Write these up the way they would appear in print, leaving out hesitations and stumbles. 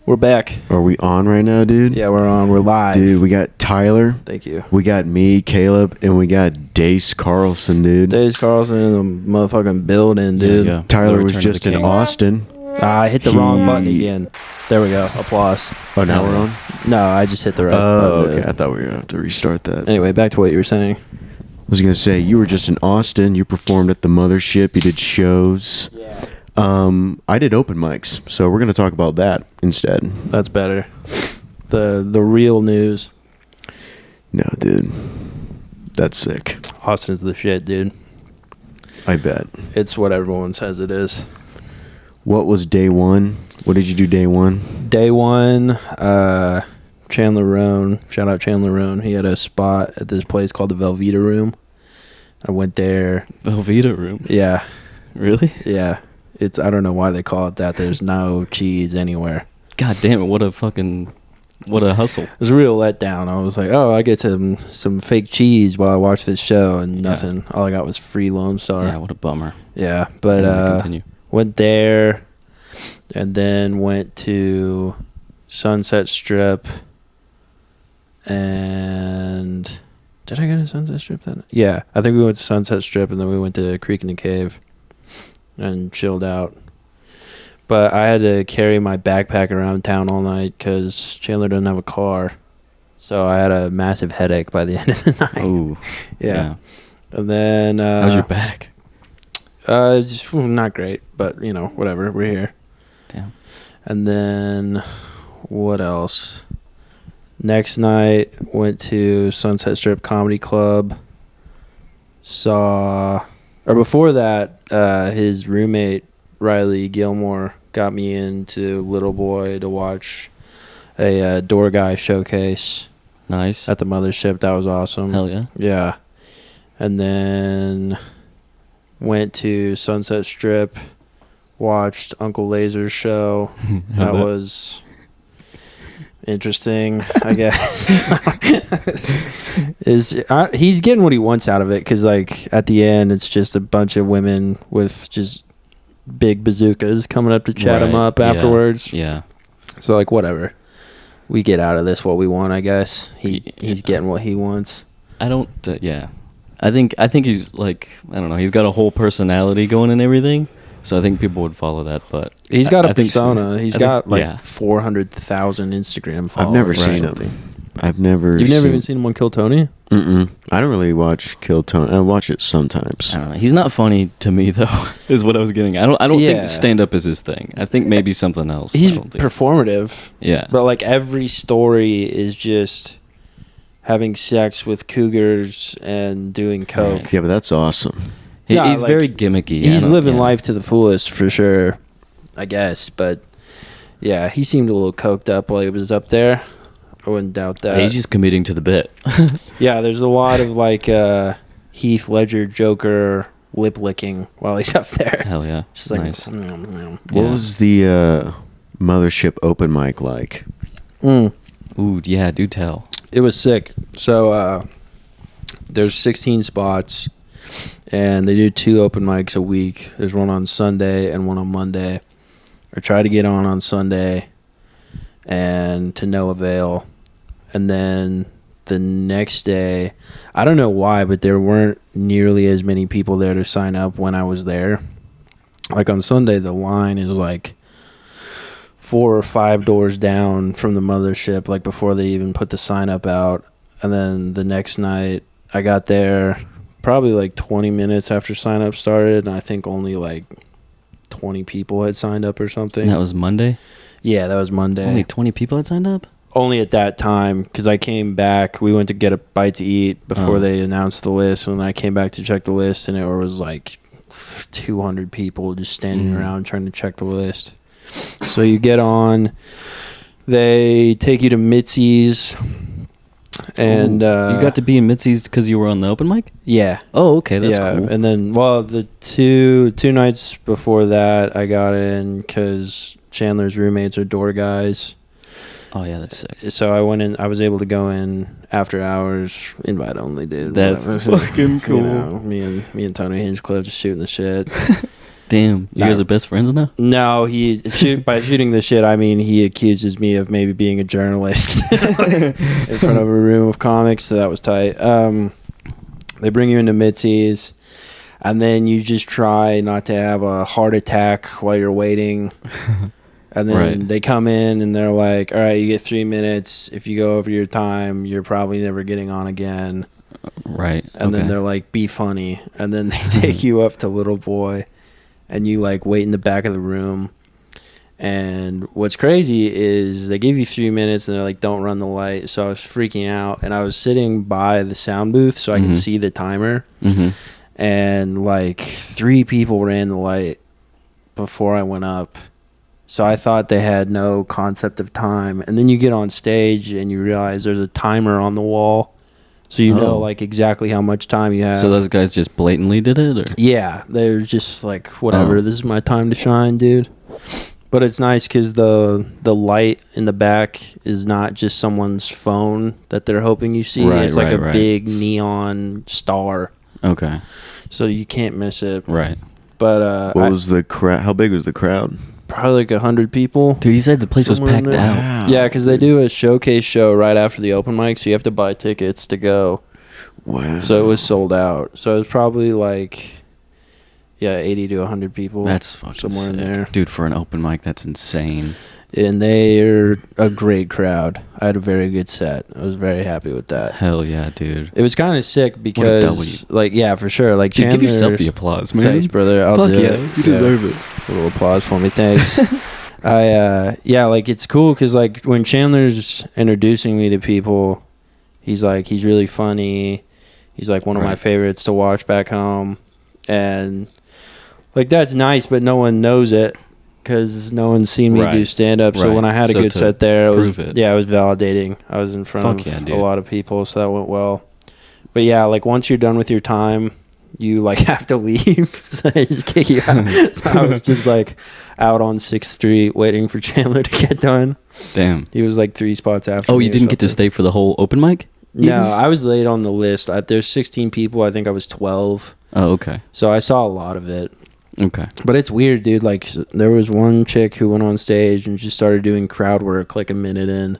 We're back. Are we on right now, dude? Yeah, we're on. We're live. Dude, we got Tyler. Thank you. We got me, Caleb, and we got Dace Carlson, dude. Dace Carlson in the motherfucking building, dude. Yeah. Tyler was just in Austin. I hit the wrong button again. There we go. Applause. Oh, now we're on? No, I just hit the right Oh, button. okay. I thought we were going to have to restart that. Anyway, back to what you were saying. I was going to say, you were just in Austin. You performed at the Mothership. You did shows. Yeah. I did open mics, so we're going to talk about that instead. That's better. The real news. No, dude. That's sick. Austin's the shit, dude. I bet. It's what everyone says it is. What was day one? What did you do day one? Day one, Chandler Roan. Shout out Chandler Roan. He had a spot at this place called the Velveeta Room. I went there. Velveeta Room? Yeah. Really? Yeah. I don't know why they call it that. There's no cheese anywhere. God damn it, what a hustle. It was a real letdown. I was like, oh, I get some fake cheese while I watch this show, and nothing. Yeah. All I got was free Lone Star. Yeah, what a bummer. Yeah, but continue. Went there, and then went to Sunset Strip, and did I go to Sunset Strip then? Yeah, I think we went to Sunset Strip, and then we went to Creek in the Cave and chilled out. But I had to carry my backpack around town all night because Chandler doesn't have a car. So I had a massive headache by the end of the night. Oh, yeah. And then... how's your back? It's not great, but, whatever. We're here. Damn. And then what else? Next night, went to Sunset Strip Comedy Club. Before that, his roommate... Riley Gilmore got me into Little Boy to watch a Door Guy showcase. Nice. At the Mothership. That was awesome. Hell yeah. Yeah. And then went to Sunset Strip, watched Uncle Laser's show. That was interesting, I guess. He's getting what he wants out of it because, at the end, it's just a bunch of women with just big bazookas coming up to chat him up afterwards. Yeah. So whatever. We get out of this what we want, I guess. He's getting what he wants. I don't. Yeah. I think he's I don't know. He's got a whole personality going and everything. So I think people would follow that. But he's got a persona. He's got 400,000 Instagram followers. I've never seen him. You've never even seen him on Kill Tony? Mm-mm. I don't really watch Kill Tony. I watch it sometimes. I don't know. He's not funny to me though. Is what I was getting. I don't think stand up is his thing. I think maybe something else. He's performative. Yeah. But every story is just having sex with cougars and doing coke. Right. Yeah, but that's awesome. He's very gimmicky. He's living life to the fullest for sure, I guess. But yeah, he seemed a little coked up while he was up there. I wouldn't doubt that. He's just committing to the bit. Yeah, there's a lot of Heath Ledger Joker lip licking while he's up there. Hell yeah. Just nice. What was the Mothership open mic like? Ooh, yeah, do tell. It was sick. So there's 16 spots, and they do 2 open mics a week. There's one on Sunday and one on Monday. I tried to get on Sunday, and to no avail. And then the next day, I don't know why, but there weren't nearly as many people there to sign up when I was there. On Sunday, the line is 4 or 5 doors down from the Mothership, before they even put the sign up out. And then the next night, I got there probably 20 minutes after sign up started, and I think only 20 people had signed up or something. That was Monday? Yeah, that was Monday. Only 20 people had signed up? Only at that time, because I came back. We went to get a bite to eat before they announced the list, and then I came back to check the list, and it was 200 people just standing around trying to check the list. So you get on, they take you to Mitzi's, and you got to be in Mitzi's because you were on the open mic? Yeah. Oh, okay, that's cool. And then, the two nights before that, I got in because Chandler's roommates are door guys. Oh yeah, that's sick. So I went in. I was able to go in after hours, invite only, dude. That's fucking cool. Me and Tony Hinchcliffe just shooting the shit. Damn, you guys are best friends now? No, by shooting the shit, I mean he accuses me of maybe being a journalist in front of a room of comics, so that was tight. They bring you into Mitzi's, and then you just try not to have a heart attack while you're waiting. And then they come in and they're like, all right, you get 3 minutes. If you go over your time, you're probably never getting on again. Right. And then they're like, be funny. And then they take you up to Little Boy, and you like wait in the back of the room. And what's crazy is they give you 3 minutes and they're like, don't run the light. So I was freaking out, and I was sitting by the sound booth so I could see the timer. And like 3 people ran the light before I went up. So I thought they had no concept of time. And then you get on stage and you realize there's a timer on the wall. So you know like exactly how much time you have. So those guys just blatantly did it? Or? Yeah, they're just like, whatever, this is my time to shine, dude. But it's nice because the light in the back is not just someone's phone that they're hoping you see. It's like a big neon star. Okay. So you can't miss it. Right. But what was the crowd? How big was the crowd? Probably like 100 people. Dude, he said the place was packed out. Wow. Yeah, because they do a showcase show right after the open mic, so you have to buy tickets to go. Wow. So it was sold out. So it was probably like, 80 to 100 people. That's fucking somewhere sick. in there. Dude, for an open mic, that's insane. And they're a great crowd. I had a very good set. I was very happy with that. Hell yeah, dude. It was kind of sick because, like, yeah, for sure. Like, dude, give yourself the applause, man. Thanks, brother. I'll do it. You deserve it. A little applause for me. Thanks. Like, it's cool because, like, when Chandler's introducing me to people, he's like, he's really funny. He's like one of my favorites to watch back home. And, like, that's nice, but no one knows it. Because no one's seen me do stand-up. So when I had a good set there, it was validating. I was in front of a lot of people, so that went well. But yeah, like once you're done with your time, you like have to leave. So they just kick you out. So I was just like out on 6th Street waiting for Chandler to get done. Damn. He was like 3 spots after me. Oh, you didn't get to stay for the whole open mic? No, I was late on the list. There's 16 people. I think I was 12. Oh, okay. So I saw a lot of it. Okay. But it's weird, dude. Like, there was one chick who went on stage and just started doing crowd work like a minute in.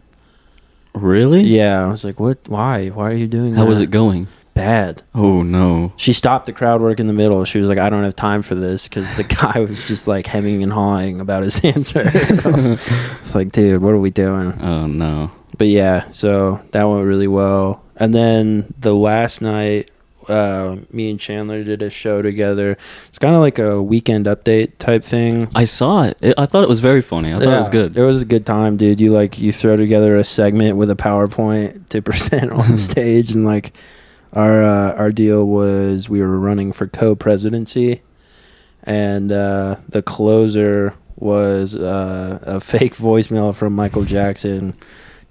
Really? Yeah. I was like, what? Why? Why are you doing that? How was it going? Bad. Oh, no. She stopped the crowd work in the middle. She was like, I don't have time for this because the guy was just like hemming and hawing about his answer. It's like, dude, what are we doing? Oh, no. But yeah, so that went really well. And then the last night, me and Chandler did a show together. It's kind of like a weekend update type thing. I saw it. I thought it was very funny. I thought it was good. It was a good time, dude. You throw together a segment with a PowerPoint to present on stage, and like our deal was we were running for co-presidency, and the closer was a fake voicemail from Michael Jackson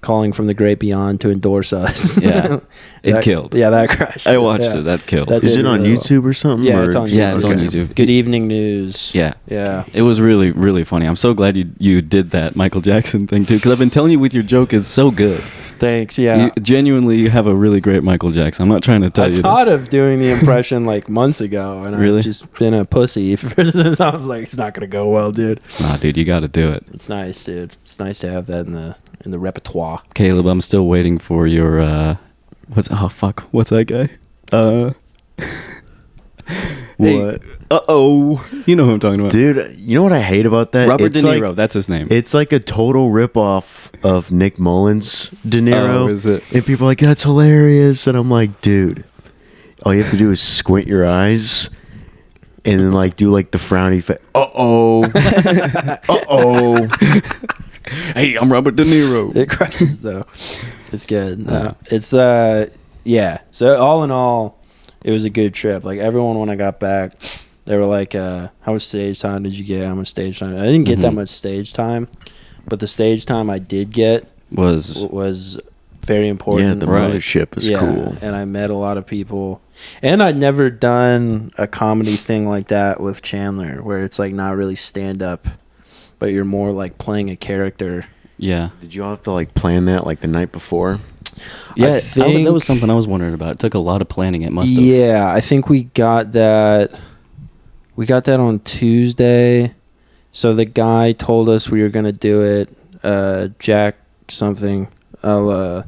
calling from the great beyond to endorse us. Yeah. It killed. Yeah, that crushed. I watched it. That killed. Is it on YouTube or something? Yeah, it's on YouTube. Yeah, it's on YouTube. Good Evening News. Yeah. Yeah. It was really, really funny. I'm so glad you did that Michael Jackson thing, too, because I've been telling you with your joke is so good. Thanks, yeah. You have a really great Michael Jackson. I'm not trying to tell you I thought of doing the impression like months ago, and really? I've just been a pussy. I was like, it's not going to go well, dude. Nah, dude, you got to do it. It's nice, dude. It's nice to have that in the repertoire. Caleb, I'm still waiting for your, what's that guy? What? Uh-oh. You know who I'm talking about. Dude, you know what I hate about that? Robert De Niro, that's his name. It's like a total ripoff of Nick Mullins' De Niro. Oh, is it? And people are like, that's hilarious. And I'm like, dude, all you have to do is squint your eyes and then like do like the frowny face. Uh-oh. Uh-oh. Hey, I'm Robert De Niro. It crushes, though. It's good. No, it's, yeah. So all in all, it was a good trip. Like, everyone, when I got back, they were like, how much stage time did you get? How much stage time? I didn't get that much stage time, but the stage time I did get was very important. Yeah, the mothership is cool. And I met a lot of people. And I'd never done a comedy thing like that with Chandler, where it's, like, not really stand-up, but you're more, like, playing a character. Yeah. Did you all have to, like, plan that, like, the night before? Yeah, that was something I was wondering about. It took a lot of planning. It must have. Yeah, I think we got that We got that on Tuesday. So the guy told us we were gonna do it. Jack something. I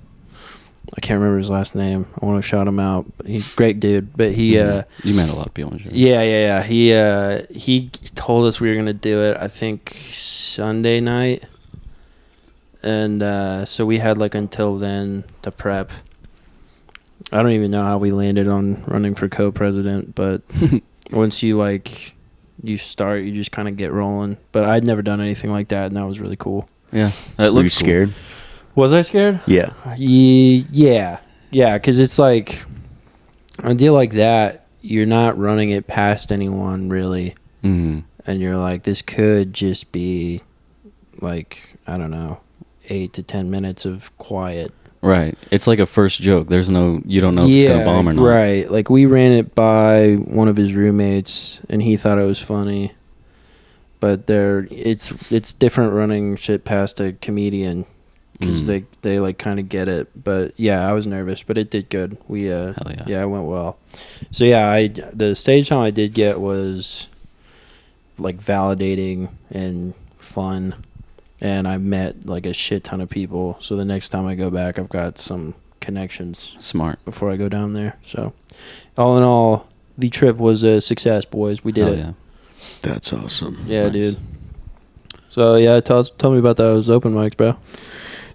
can't remember his last name. I want to shout him out. He's a great dude, but he. You met a lot of people. I'm sure. Yeah. He told us we were gonna do it. I think Sunday night, and so we had like until then to prep. I don't even know how we landed on running for co-president, but once you start, you just kind of get rolling. But I'd never done anything like that, and that was really cool. Yeah, Were you scared? Was I scared? Yeah. Yeah, because it's like a deal like that, you're not running it past anyone really, Mm-hmm. and you're like, this could just be like, I don't know, 8 to 10 minutes of quiet. Right. It's like a first joke. You don't know if it's gonna bomb or not. Right. Like we ran it by one of his roommates, and he thought it was funny. But it's different running shit past a comedian because they like kind of get it. But yeah, I was nervous, but it did good. We Hell yeah. it went well. So yeah, the stage time I did get was like validating and fun. And I met like a shit ton of people. So the next time I go back, I've got some connections. Smart. Before I go down there. So all in all, the trip was a success, boys. We did Hell it. Yeah. That's awesome. Yeah, Nice. dude. So yeah, tell me about those open mics, bro.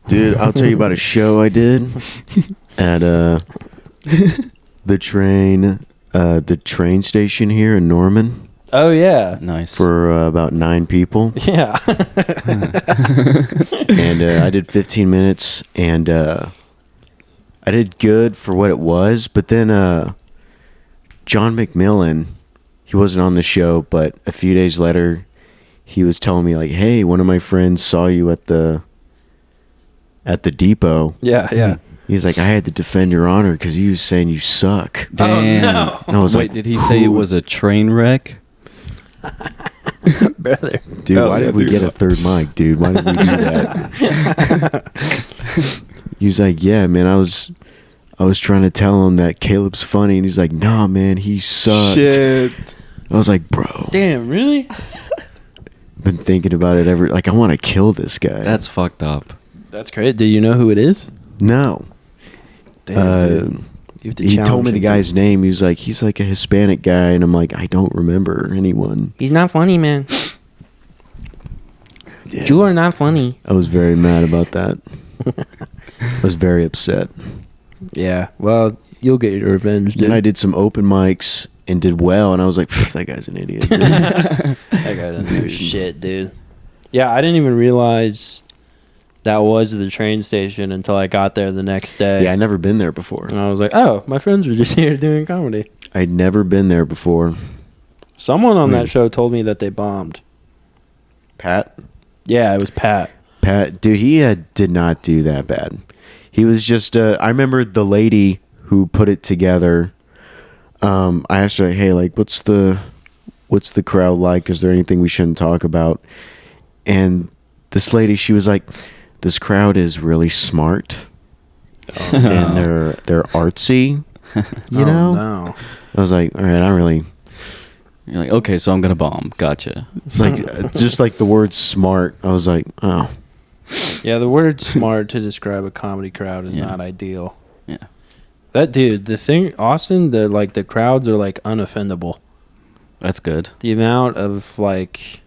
Dude, I'll tell you about a show I did at the train station here in Norman. Oh yeah. Nice. For about 9 people. Yeah. And I did 15 minutes, and I did good for what it was. But then John McMillan, he wasn't on the show, but a few days later, he was telling me like, "Hey, one of my friends saw you at the depot." Yeah. He's like, "I had to defend your honor because he was saying you suck." Damn. Oh, no. And I was Wait, like, did he say it was a train wreck? Brother. "Dude, Oh, why yeah, did we dude. get a third mic, dude? Why did we do that?" He was like, "Yeah, man, I was trying to tell him that Caleb's funny," and he's like, "Nah, man, he sucked." Shit. I was like, "Bro, Damn, really? been thinking about it ever. Like, I want to kill this guy." That's fucked up. That's great. Do you know who it is? No. Damn, dude. You have to He told challenge me the him, guy's dude. name. He was like, he's like a Hispanic guy, and I'm like, I don't remember anyone. He's not funny, man. Yeah. You are not funny. I was very mad about that. I was very upset. Yeah. Well, you'll get your revenge, dude. Then I did some open mics and did well, and I was like, that guy's an idiot. Dude. That guy doesn't do shit, dude. Yeah, I didn't even realize that was the train station until I got there the next day. Yeah, I'd never been there before. And I was like, oh, my friends were just here doing comedy. I'd never been there before. Someone on that show told me that they bombed. Pat? Yeah, it was Pat. Pat, dude, he did not do that bad. He was just, I remember the lady who put it together. I asked her, hey, like, what's the crowd like? Is there anything we shouldn't talk about? And this lady, she was like, this crowd is really smart. And they're artsy. You know? No. I was like, all right, I don't really. You're like, okay, so I'm gonna bomb. Gotcha. It's like just like the word smart. I was like, oh. Yeah, the word smart to describe a comedy crowd is Yeah. not ideal. Yeah. That dude, the thing, Austin, the crowds are like unoffendable. That's good. The amount of like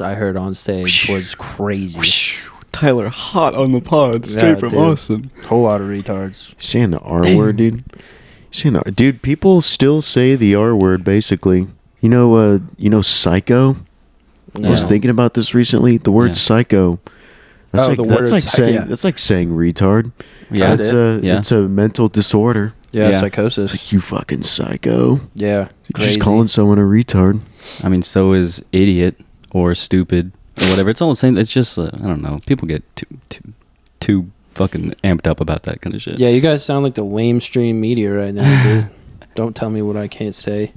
I heard on stage was crazy. Tyler, hot on the pod, straight from Austin. Whole lot of retards. Saying the R word, dude. Dude, people still say the R word basically. You know psycho? I was No. thinking about this recently. The word Yeah. psycho. That's Oh, like the that's word like psy- saying yeah. that's like saying retard. Yeah. It's a Yeah. it's a mental disorder. Yeah, Yeah. psychosis. Like, you fucking psycho. Yeah, You're crazy. just calling someone a retard. I mean, so is idiot or stupid or whatever. It's all the same. It's just I don't know. People get too fucking amped up about that kind of shit. Yeah, you guys sound like the lamestream media right now, dude. Don't tell me what I can't say.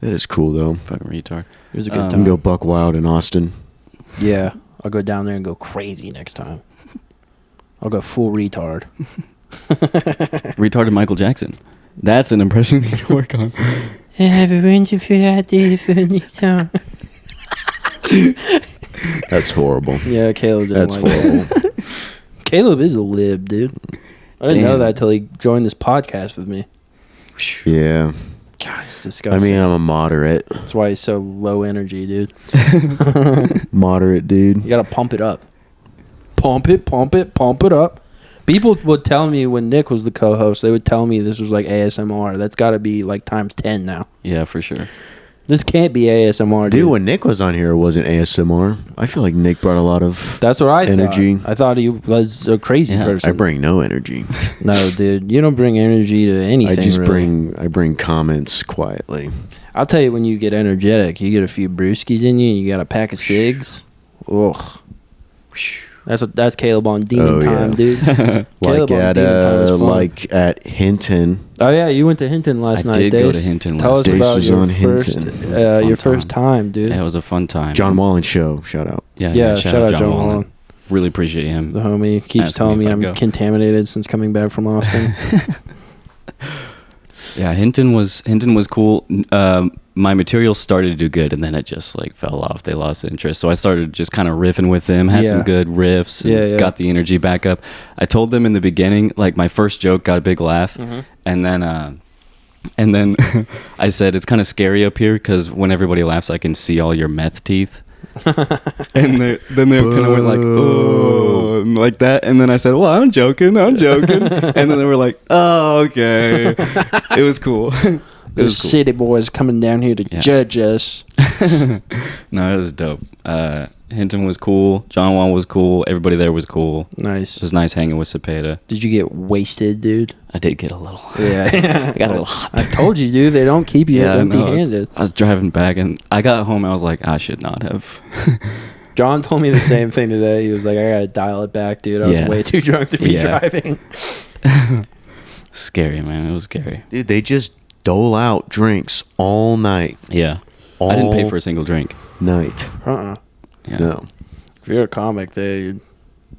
That is cool though. Fucking retard. It was a good I'm time. gonna go buck wild in Austin. Yeah, I'll go down there and go crazy next time. I'll go full retard. Retarded Michael Jackson. That's an impression you need to work on. Everyone's a good idea for a new song. That's horrible. Yeah, Caleb didn't That's like horrible. that. Caleb is a lib, dude. I didn't know Damn. that till he joined this podcast with me. Yeah. God, it's I disgusting. mean, I'm a moderate. That's why he's so low energy, dude. Moderate dude. You gotta pump it up. Pump it, pump it, pump it up. People would tell me when Nick was the co-host, they would tell me this was like ASMR. That's got to be like times 10 now. Yeah, for sure. This can't be ASMR, dude. Dude, when Nick was on here, it wasn't ASMR. I feel like Nick brought a lot of That's what I energy. thought. I thought he was a crazy Yeah, person. I bring no energy. No, dude, you don't bring energy to anything. I just really. bring comments quietly. I'll tell you, when you get energetic, you get a few brewskis in you, and you got a pack of cigs. Ugh. That's Caleb on demon Oh, time, yeah. dude. Caleb Like on at demon time is fun. like at Hinton. Oh yeah, you went to Hinton last I night. did go Dace. to Hinton Tell last us night. about Dace was your on first, Hinton. It was a fun your first time, dude. Yeah, it was a fun time. John Wallen show. Shout out. Yeah, shout out John Wallen. Really appreciate him. The homie keeps Asking telling me me if I'm I'd go. contaminated since coming back from Austin. Yeah, Hinton was cool. My material started to do good, and then it just like fell off. They lost interest, so I started just kind of riffing with them. Had some Yeah. good riffs, and Yeah. got the energy back up. I told them in the beginning, like my first joke got a big laugh, and then I said it's kind of scary up here because when everybody laughs, I can see all your meth teeth. And then they kind of went like, oh, and like that. And then I said, well, I'm joking. And then they were like, oh, okay. It was cool. It Those was cool. city boys coming down here to Yeah. judge us. No, it was dope. Hinton was cool. John Juan was cool. Everybody there was cool. It Nice. was nice hanging with Cepeda. Did you get wasted, dude? I did get a little. Yeah. I got a little hot. I told you, dude. They don't keep you no, empty-handed. I was driving back, and I got home. I was like, I should not have. John told me the same thing today. He was like, I gotta dial it back, dude. I was Yeah. way too drunk to be Yeah. driving. Scary, man. It was scary. Dude, they just dole out drinks all night. Yeah. All I didn't pay for a single drink. night. Yeah. No. If you're a comic, they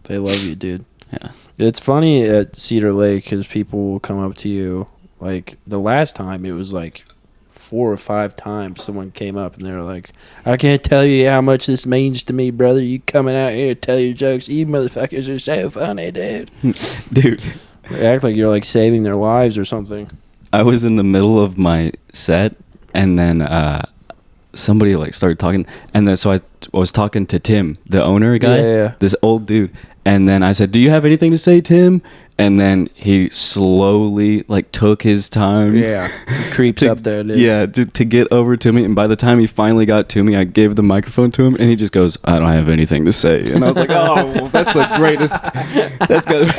love you, dude. Yeah. It's funny at Cedar Lake because people will come up to you. Like the last time, it was like 4 or 5 times someone came up and they were like, I can't tell you how much this means to me, brother. You coming out here to tell your jokes. You motherfuckers are so funny, dude. Dude, They act like you're like saving their lives or something. I was in the middle of my set, and then somebody like started talking, and then so I was talking to Tim, the owner guy, Yeah. this old dude, and then I said, "Do you have anything to say, Tim?" And then he slowly like took his time. Yeah. Creeps to- up there, dude. Yeah, to get over to me, and by the time he finally got to me, I gave the microphone to him, and he just goes, "I don't have anything to say," and I was like, "Oh, well, that's the greatest. That's good."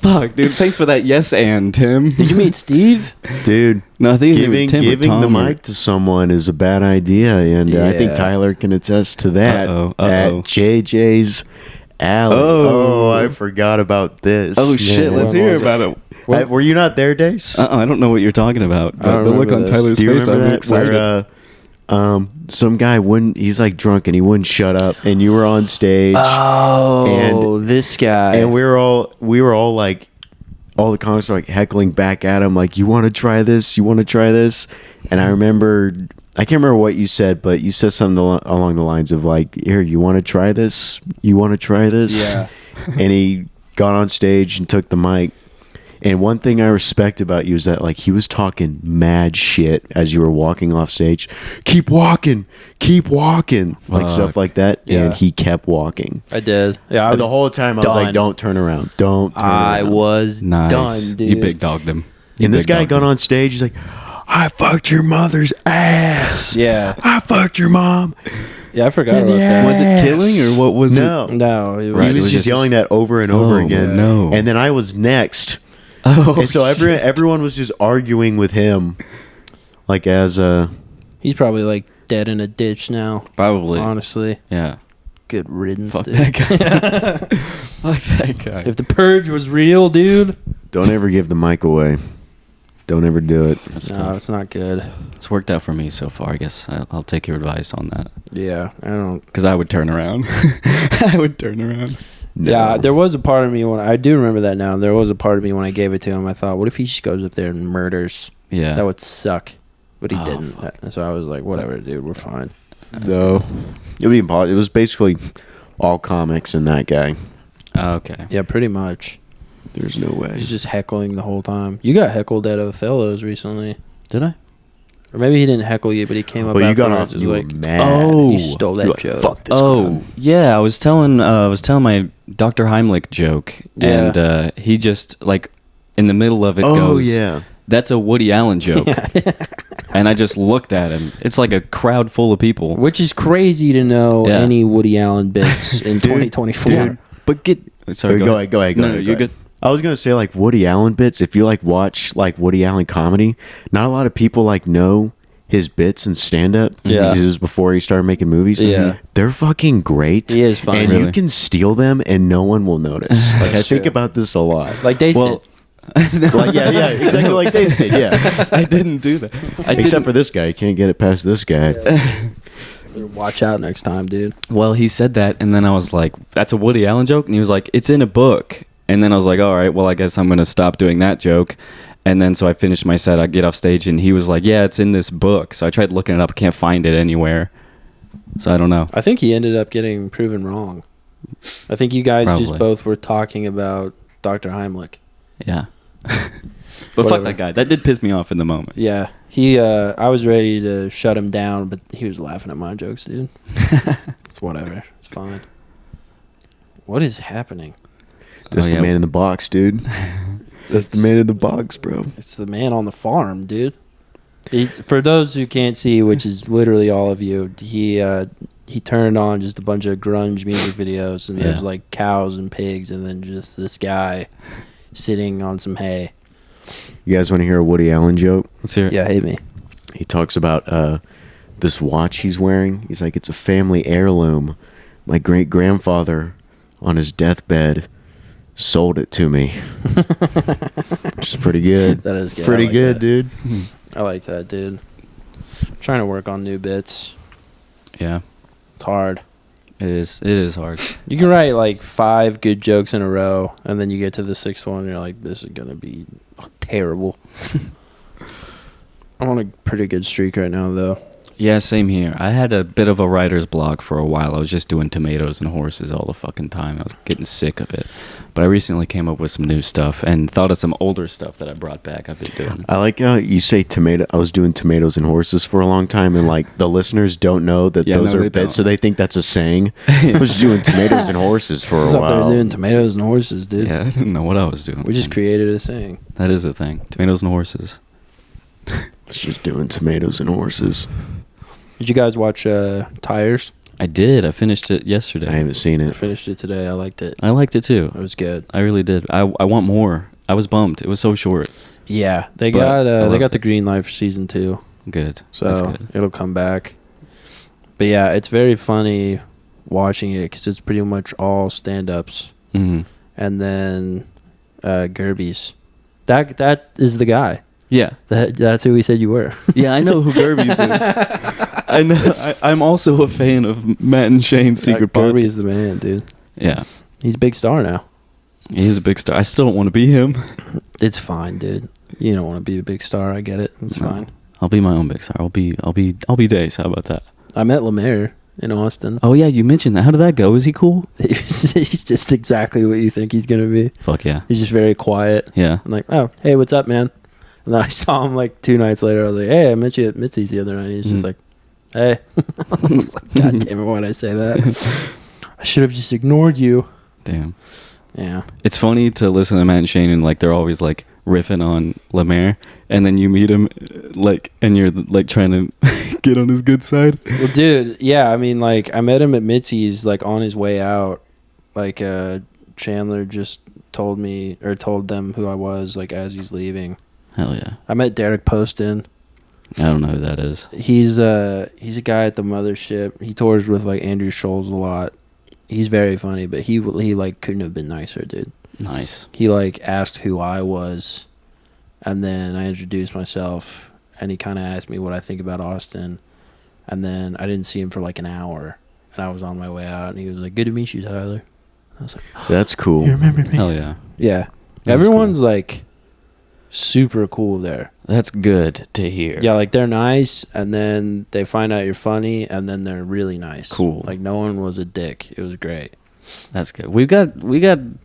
Fuck, dude. Thanks for that. Yes, and Tim. Did you meet Steve? Dude, No, I think it was giving Tim or giving the Tom or- mic to someone is a bad idea, and I think Yeah. Tyler can attest to that. Uh-oh. At JJ's Alley. Oh. I forgot about this. Oh shit! man. Let's When hear was it? about it. Were you not there, Dace? I don't know what you're talking about, I don't but the look remember on this. Tyler's Do you face, remember I'm that? excited. Where some guy wouldn't. He's like drunk and he wouldn't shut up, and you were on stage, Oh, this guy. and we were all like, all the comics were like heckling back at him, like, "You want to try this? You want to try this?" And I remember, I can't remember what you said, but you said something along the lines of like, "Here, you want to try this? You want to try this?" Yeah. And he got on stage and took the mic. And one thing I respect about you is that like he was talking mad shit as you were walking off stage. Keep walking, like Fuck. stuff like that. Yeah. And he kept walking. I did. Yeah, I was The whole time I was done. like, "Don't turn around, don't turn I around." was Nice. done, dude. You big dogged him. You And this big guy dogged got him. on stage. He's like, "I fucked your mother's ass. Yeah. I fucked your mom." Yeah, I forgot In about the that. Was it killing or what was No. it? No, it was, Right, He it was was just just- yelling that over and over Oh, again. no. And then I was next. Oh, And so shit. everyone was just arguing with him, like as a. he's probably like dead in a ditch now. Probably. Honestly, Yeah. good riddance, Fuck dude. that guy. Fuck that guy. If the purge was real, dude. Don't ever give the mic away. Don't ever do it. That's No, tough. it's not good. It's worked out for me so far. I guess I'll take your advice on that. Yeah, I don't. Because I would turn around. I would turn around. No. Yeah, there was a part of me when I do remember that now. There was a part of me when I gave it to him. I thought, what if he just goes up there and murders? Yeah. That would suck. But he Oh, didn't. fuck. So I was like, whatever, dude, we're fine. No. It would be impossible. It was basically all comics and that guy. Oh, okay. Yeah, pretty much. There's no way. He's just heckling the whole time. You got heckled at Othello's recently. Did I? Or maybe he didn't heckle you, but he came up Well, you got afterwards off. and You was were like, mad. Oh. you stole that You were like, joke. Fuck this Oh, guy. yeah. I was telling my Dr. Heimlich joke, Yeah. and he just like in the middle of it Oh, goes, yeah. "That's a Woody Allen joke," and I just looked at him. It's like a crowd full of people. Which is crazy to know Yeah. any Woody Allen bits in Dude, 2024. dude. But sorry, Go ahead. No, You're you're good. I was gonna say like Woody Allen bits. If you like watch like Woody Allen comedy, not a lot of people like know his bits and stand up. Yeah. Because it was before he started making movies. Yeah. They're fucking great. He is funny. And Really? you can steal them and no one will notice. Like I That's think true. about this a lot. Like Dace Well, did. Like yeah, exactly like Dace did. Yeah. I didn't do that. Except for this guy, you can't get it past this guy. Watch out next time, dude. Well, he said that, and then I was like, "That's a Woody Allen joke," and he was like, "It's in a book." And then I was like, "All right, well, I guess I'm gonna stop doing that joke." And then so I finished my set. I get off stage, and he was like, "Yeah, it's in this book." So I tried looking it up. I can't find it anywhere. So I don't know. I think he ended up getting proven wrong. I think you guys just Probably. both were talking about Dr. Heimlich. Yeah. But Whatever. fuck that guy. That did piss me off in the moment. Yeah. I was ready to shut him down, but he was laughing at my jokes, dude. It's whatever. It's fine. What is happening? That's Oh, yeah. the man in the box, dude. That's the man in the box, bro. It's the man on the farm, dude. For those who can't see, which is literally all of you, he turned on just a bunch of grunge music videos, and there's Yeah. like cows and pigs, and then just this guy sitting on some hay. You guys want to hear a Woody Allen joke? Let's hear it. Yeah, hate me. He talks about this watch he's wearing. He's like, it's a family heirloom. My great grandfather, on his deathbed, sold it to me. Which is pretty good. That is good. Pretty I like good, that. dude. I like that, dude. I'm trying to work on new bits. Yeah. It's hard. It is hard. You can write like 5 good jokes in a row, and then you get to the 6th one, and you're like, this is going to be terrible. I'm on a pretty good streak right now, though. Yeah, same here. I had a bit of a writer's block for a while. I was just doing tomatoes and horses all the fucking time. I was getting sick of it. But I recently came up with some new stuff and thought of some older stuff that I brought back I've been doing. I like how you say tomato. I was doing tomatoes and horses for a long time, and like the listeners don't know that Yeah, those no, are they bits, don't. so they think that's a saying. I was doing tomatoes and horses for Who's a up there while. doing tomatoes and horses, dude? Yeah, I didn't know what I was doing. We just created a saying. That is a thing. Tomatoes and horses. It's just doing tomatoes and horses. Did you guys watch Tires? I did. I finished it yesterday. I haven't seen I it. finished it today. I liked it. I liked it too. It was good. I really did. I want more. I was bummed. It was so short. Yeah, they But got I they loved got the it. green light for season 2, Good. so That's good. it'll come back. But yeah, it's very funny watching it because it's pretty much all stand-ups, Hmm. and then Gerbies. That is the guy. Yeah. That's who we said you were. Yeah, I know who Gerbies is. I know. I'm also a fan of Matt and Shane's Secret Gerby Podcast. is the man, dude. Yeah. He's a big star now. He's a big star. I still don't want to be him. It's fine, dude. You don't want to be a big star. I get it. It's No. fine. I'll be my own big star. I'll be Dace. How about that? I met Lemaire in Austin. Oh yeah, you mentioned that. How did that go? Is he cool? He's just exactly what you think he's gonna be. Fuck yeah. He's just very quiet. Yeah. I'm like, oh, hey, what's up, man? And then I saw him like 2 nights later. I was like, hey, I met you at Mitzi's the other night. He's just Mhm. like, hey. I was like, God damn it, why'd I say that? I should have just ignored you. Damn. Yeah. It's funny to listen to Matt and Shane and like they're always like riffing on Lemaire, and then you meet him like and you're like trying to get on his good side. Well, dude, yeah, I mean, like, I met him at Mitzi's, like, on his way out. Like, Chandler just told them who I was, like, as he's leaving. Hell yeah. I met Derek Poston. I don't know who that is. He's a guy at the mothership. He tours with, like, Andrew Scholes a lot. He's very funny, but he like, couldn't have been nicer, dude. Nice. He, like, asked who I was, and then I introduced myself, and he kind of asked me what I think about Austin, and then I didn't see him for, like, an hour, and I was on my way out, and he was like, good to meet you, Tyler. I was like, That's cool. you remember me? Hell yeah. Yeah. That's Everyone's like super cool there. That's good to hear. Yeah, like they're nice, and then they find out you're funny, and then they're really nice. Cool. Like no one was a dick. It was great. That's good. We got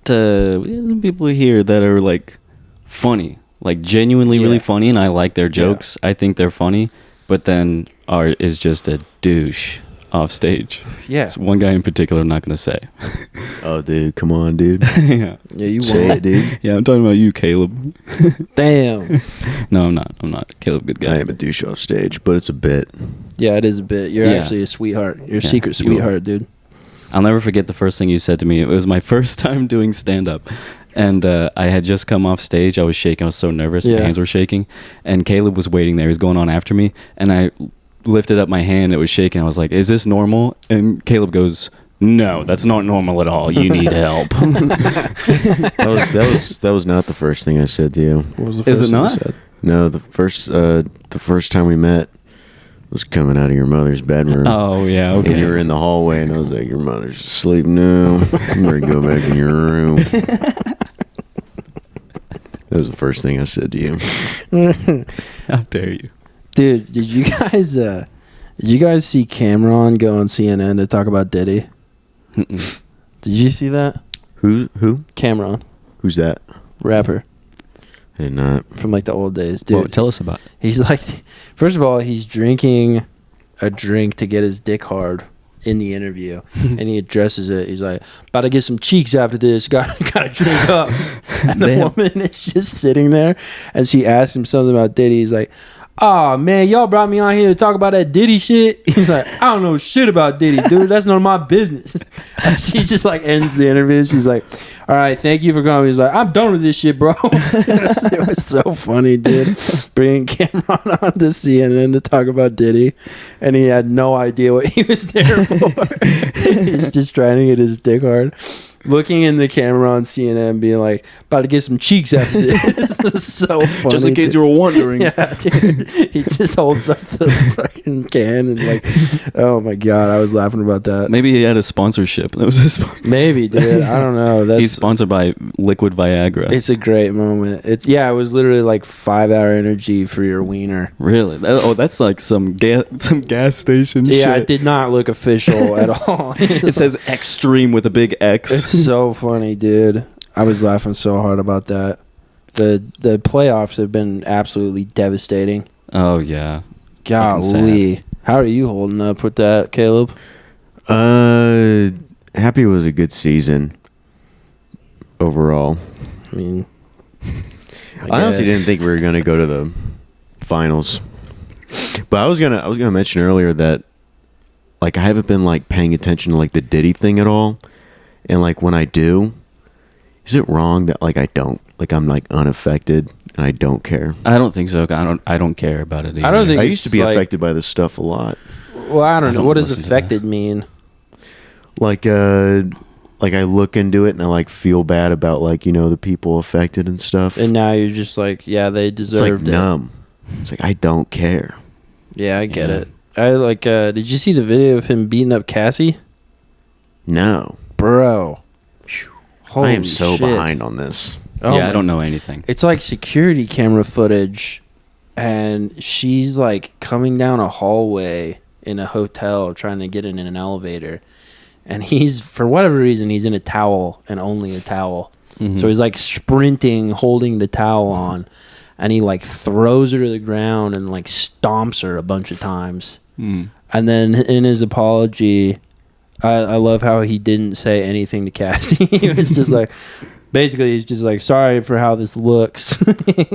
some people here that are like funny, like genuinely really Yeah. funny, and I like their jokes. I think they're funny, but then Art is just a douche off stage. Yeah. It's one guy in particular I'm not gonna say. Oh, dude, come on, dude. Yeah. Yeah, you Say won. it, dude. Yeah, I'm talking about you, Caleb. Damn. No, I'm not. Caleb, good I guy. am a douche off stage, but it's a bit. Yeah, it is a bit. You're Yeah. actually a sweetheart. You're a Yeah, secret you are. sweetheart, dude. I'll never forget the first thing you said to me. It was my first time doing stand-up. And I had just come off stage. I was shaking. I was so nervous. Yeah. My hands were shaking. And Caleb was waiting there. He was going on after me. And I lifted up my hand. It was shaking. I was like, is this normal? And Caleb goes, no, that's not normal at all. You need help. That was not the first thing I said to you. What was the Is first it thing you not? said? No, the first time we met was coming out of your mother's bedroom. Oh, yeah. Okay. And you were in the hallway, and I was like, your mother's asleep now. I'm ready to go back in your room. That was the first thing I said to you. How dare you? Dude, did you guys see Cameron go on CNN to talk about Diddy? Mm-mm. Did you see that? Who? Cameron, Who's that? rapper I did not. from like the old days, dude. Well, tell us about it. He's like, first of all, he's drinking a drink to get his dick hard in the interview, and he addresses it. He's like, about to get some cheeks after this. Got to drink up. And the Damn. woman is just sitting there, and she asks him something about Diddy. He's like, oh man, y'all brought me on here to talk about that Diddy shit. He's like, I don't know shit about Diddy, dude. That's none of my business. And she just like ends the interview. She's like, all right, thank you for coming. He's like, I'm done with this shit, bro. It was so funny, dude. Bringing Cameron on to CNN to talk about Diddy, and he had no idea what he was there for. He's just trying to get his dick hard. Looking in the camera on CNN, being like, about to get some cheeks after this. It's so funny. Just in case you were wondering. Yeah, dude. He just holds up the fucking can and like, oh my god, I was laughing about that. Maybe he had a sponsorship. That was his. Maybe, dude. I don't know. He's sponsored by Liquid Viagra. It's a great moment. It was literally like 5-hour energy for your wiener. Really? That's like some gas station Yeah, shit. it did not look official at all. It says extreme with a big X. It's so funny, dude. I was laughing so hard about that. The playoffs have been absolutely devastating. Oh yeah. Golly. How are you holding up with that, Caleb? Happy it was a good season overall. I mean, I honestly guess. didn't think we were gonna go to the finals, but I was gonna mention earlier that like I haven't been like paying attention to like the Diddy thing at all, and like when I do, is it wrong that like I don't like I'm like unaffected and I don't care? I don't think so. I don't care about it. Either. I don't think I it's used to be like- affected by this stuff a lot. Well, I don't know. don't What does listen to affected mean? Like I look into it and I like feel bad about like the people affected and stuff. And now you're just like, yeah, they it's like deserved it. numb. It's like I don't care. Yeah, I get Yeah. it. I like. Did you see the video of him beating up Cassie? No, Bro. Holy I am so shit. behind on this. Oh yeah, my- I don't know anything. It's like security camera footage, and she's like coming down a hallway in a hotel trying to get in an elevator, and he's, for whatever reason, he's in a towel and only a towel. Mhm. So he's like sprinting, holding the towel on, and he like throws her to the ground and like stomps her a bunch of times. Mm. And then in his apology, I love how he didn't say anything to Cassie. He was just like, basically, he's just like, sorry for how this looks.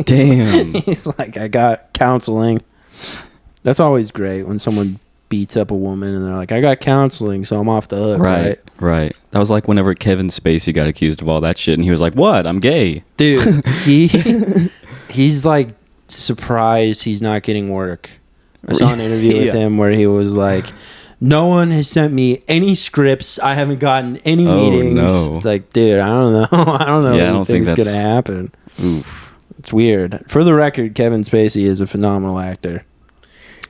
Damn. He's like, I got counseling. That's always great when someone beats up a woman and they're like, I got counseling, so I'm off the hook. Right. That was like whenever Kevin Spacey got accused of all that shit, and he was like, "What? I'm gay." Dude, he's like surprised he's not getting work. I saw an interview with Yeah. him where he was like, no one has sent me any scripts. I haven't gotten any Oh, meetings. no. It's like, dude, I don't know. I don't know Yeah, I if don't think anything's going to that's- happen. Oof. It's weird. For the record, Kevin Spacey is a phenomenal actor.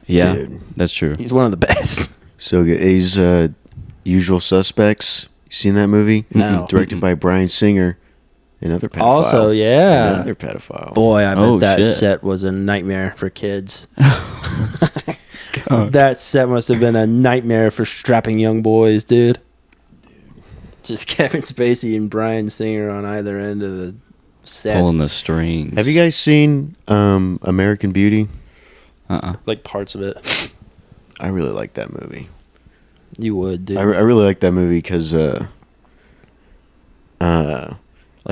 Yeah, Dude. that's true. He's one of the best. So good. He's Usual Suspects. seen that movie? No. Directed by Bryan Singer, another pedophile. Also, yeah. Another pedophile. Boy, I bet Oh, that shit. set was a nightmare for kids. That set must have been a nightmare for strapping young boys, dude. Just Kevin Spacey and Bryan Singer on either end of the set. Pulling the strings. Have you guys seen American Beauty? Like parts of it. I really like that movie. You would, dude. I really like that movie because, like,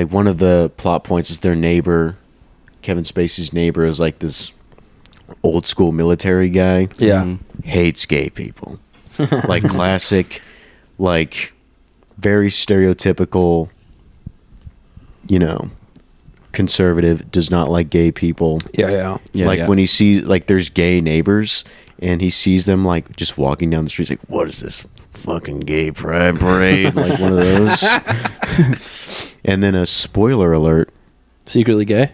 one of the plot points is their neighbor, Kevin Spacey's neighbor, is like this old school military guy. Yeah. Mhm. Hates gay people. Like, classic, like, very stereotypical, conservative, does not like gay people. Yeah. Yeah, like, yeah. when he sees, like, there's gay neighbors, and he sees them, like, just walking down the street, he's like, what is this fucking gay pride parade? Like, one of those. And then a spoiler alert. Secretly gay?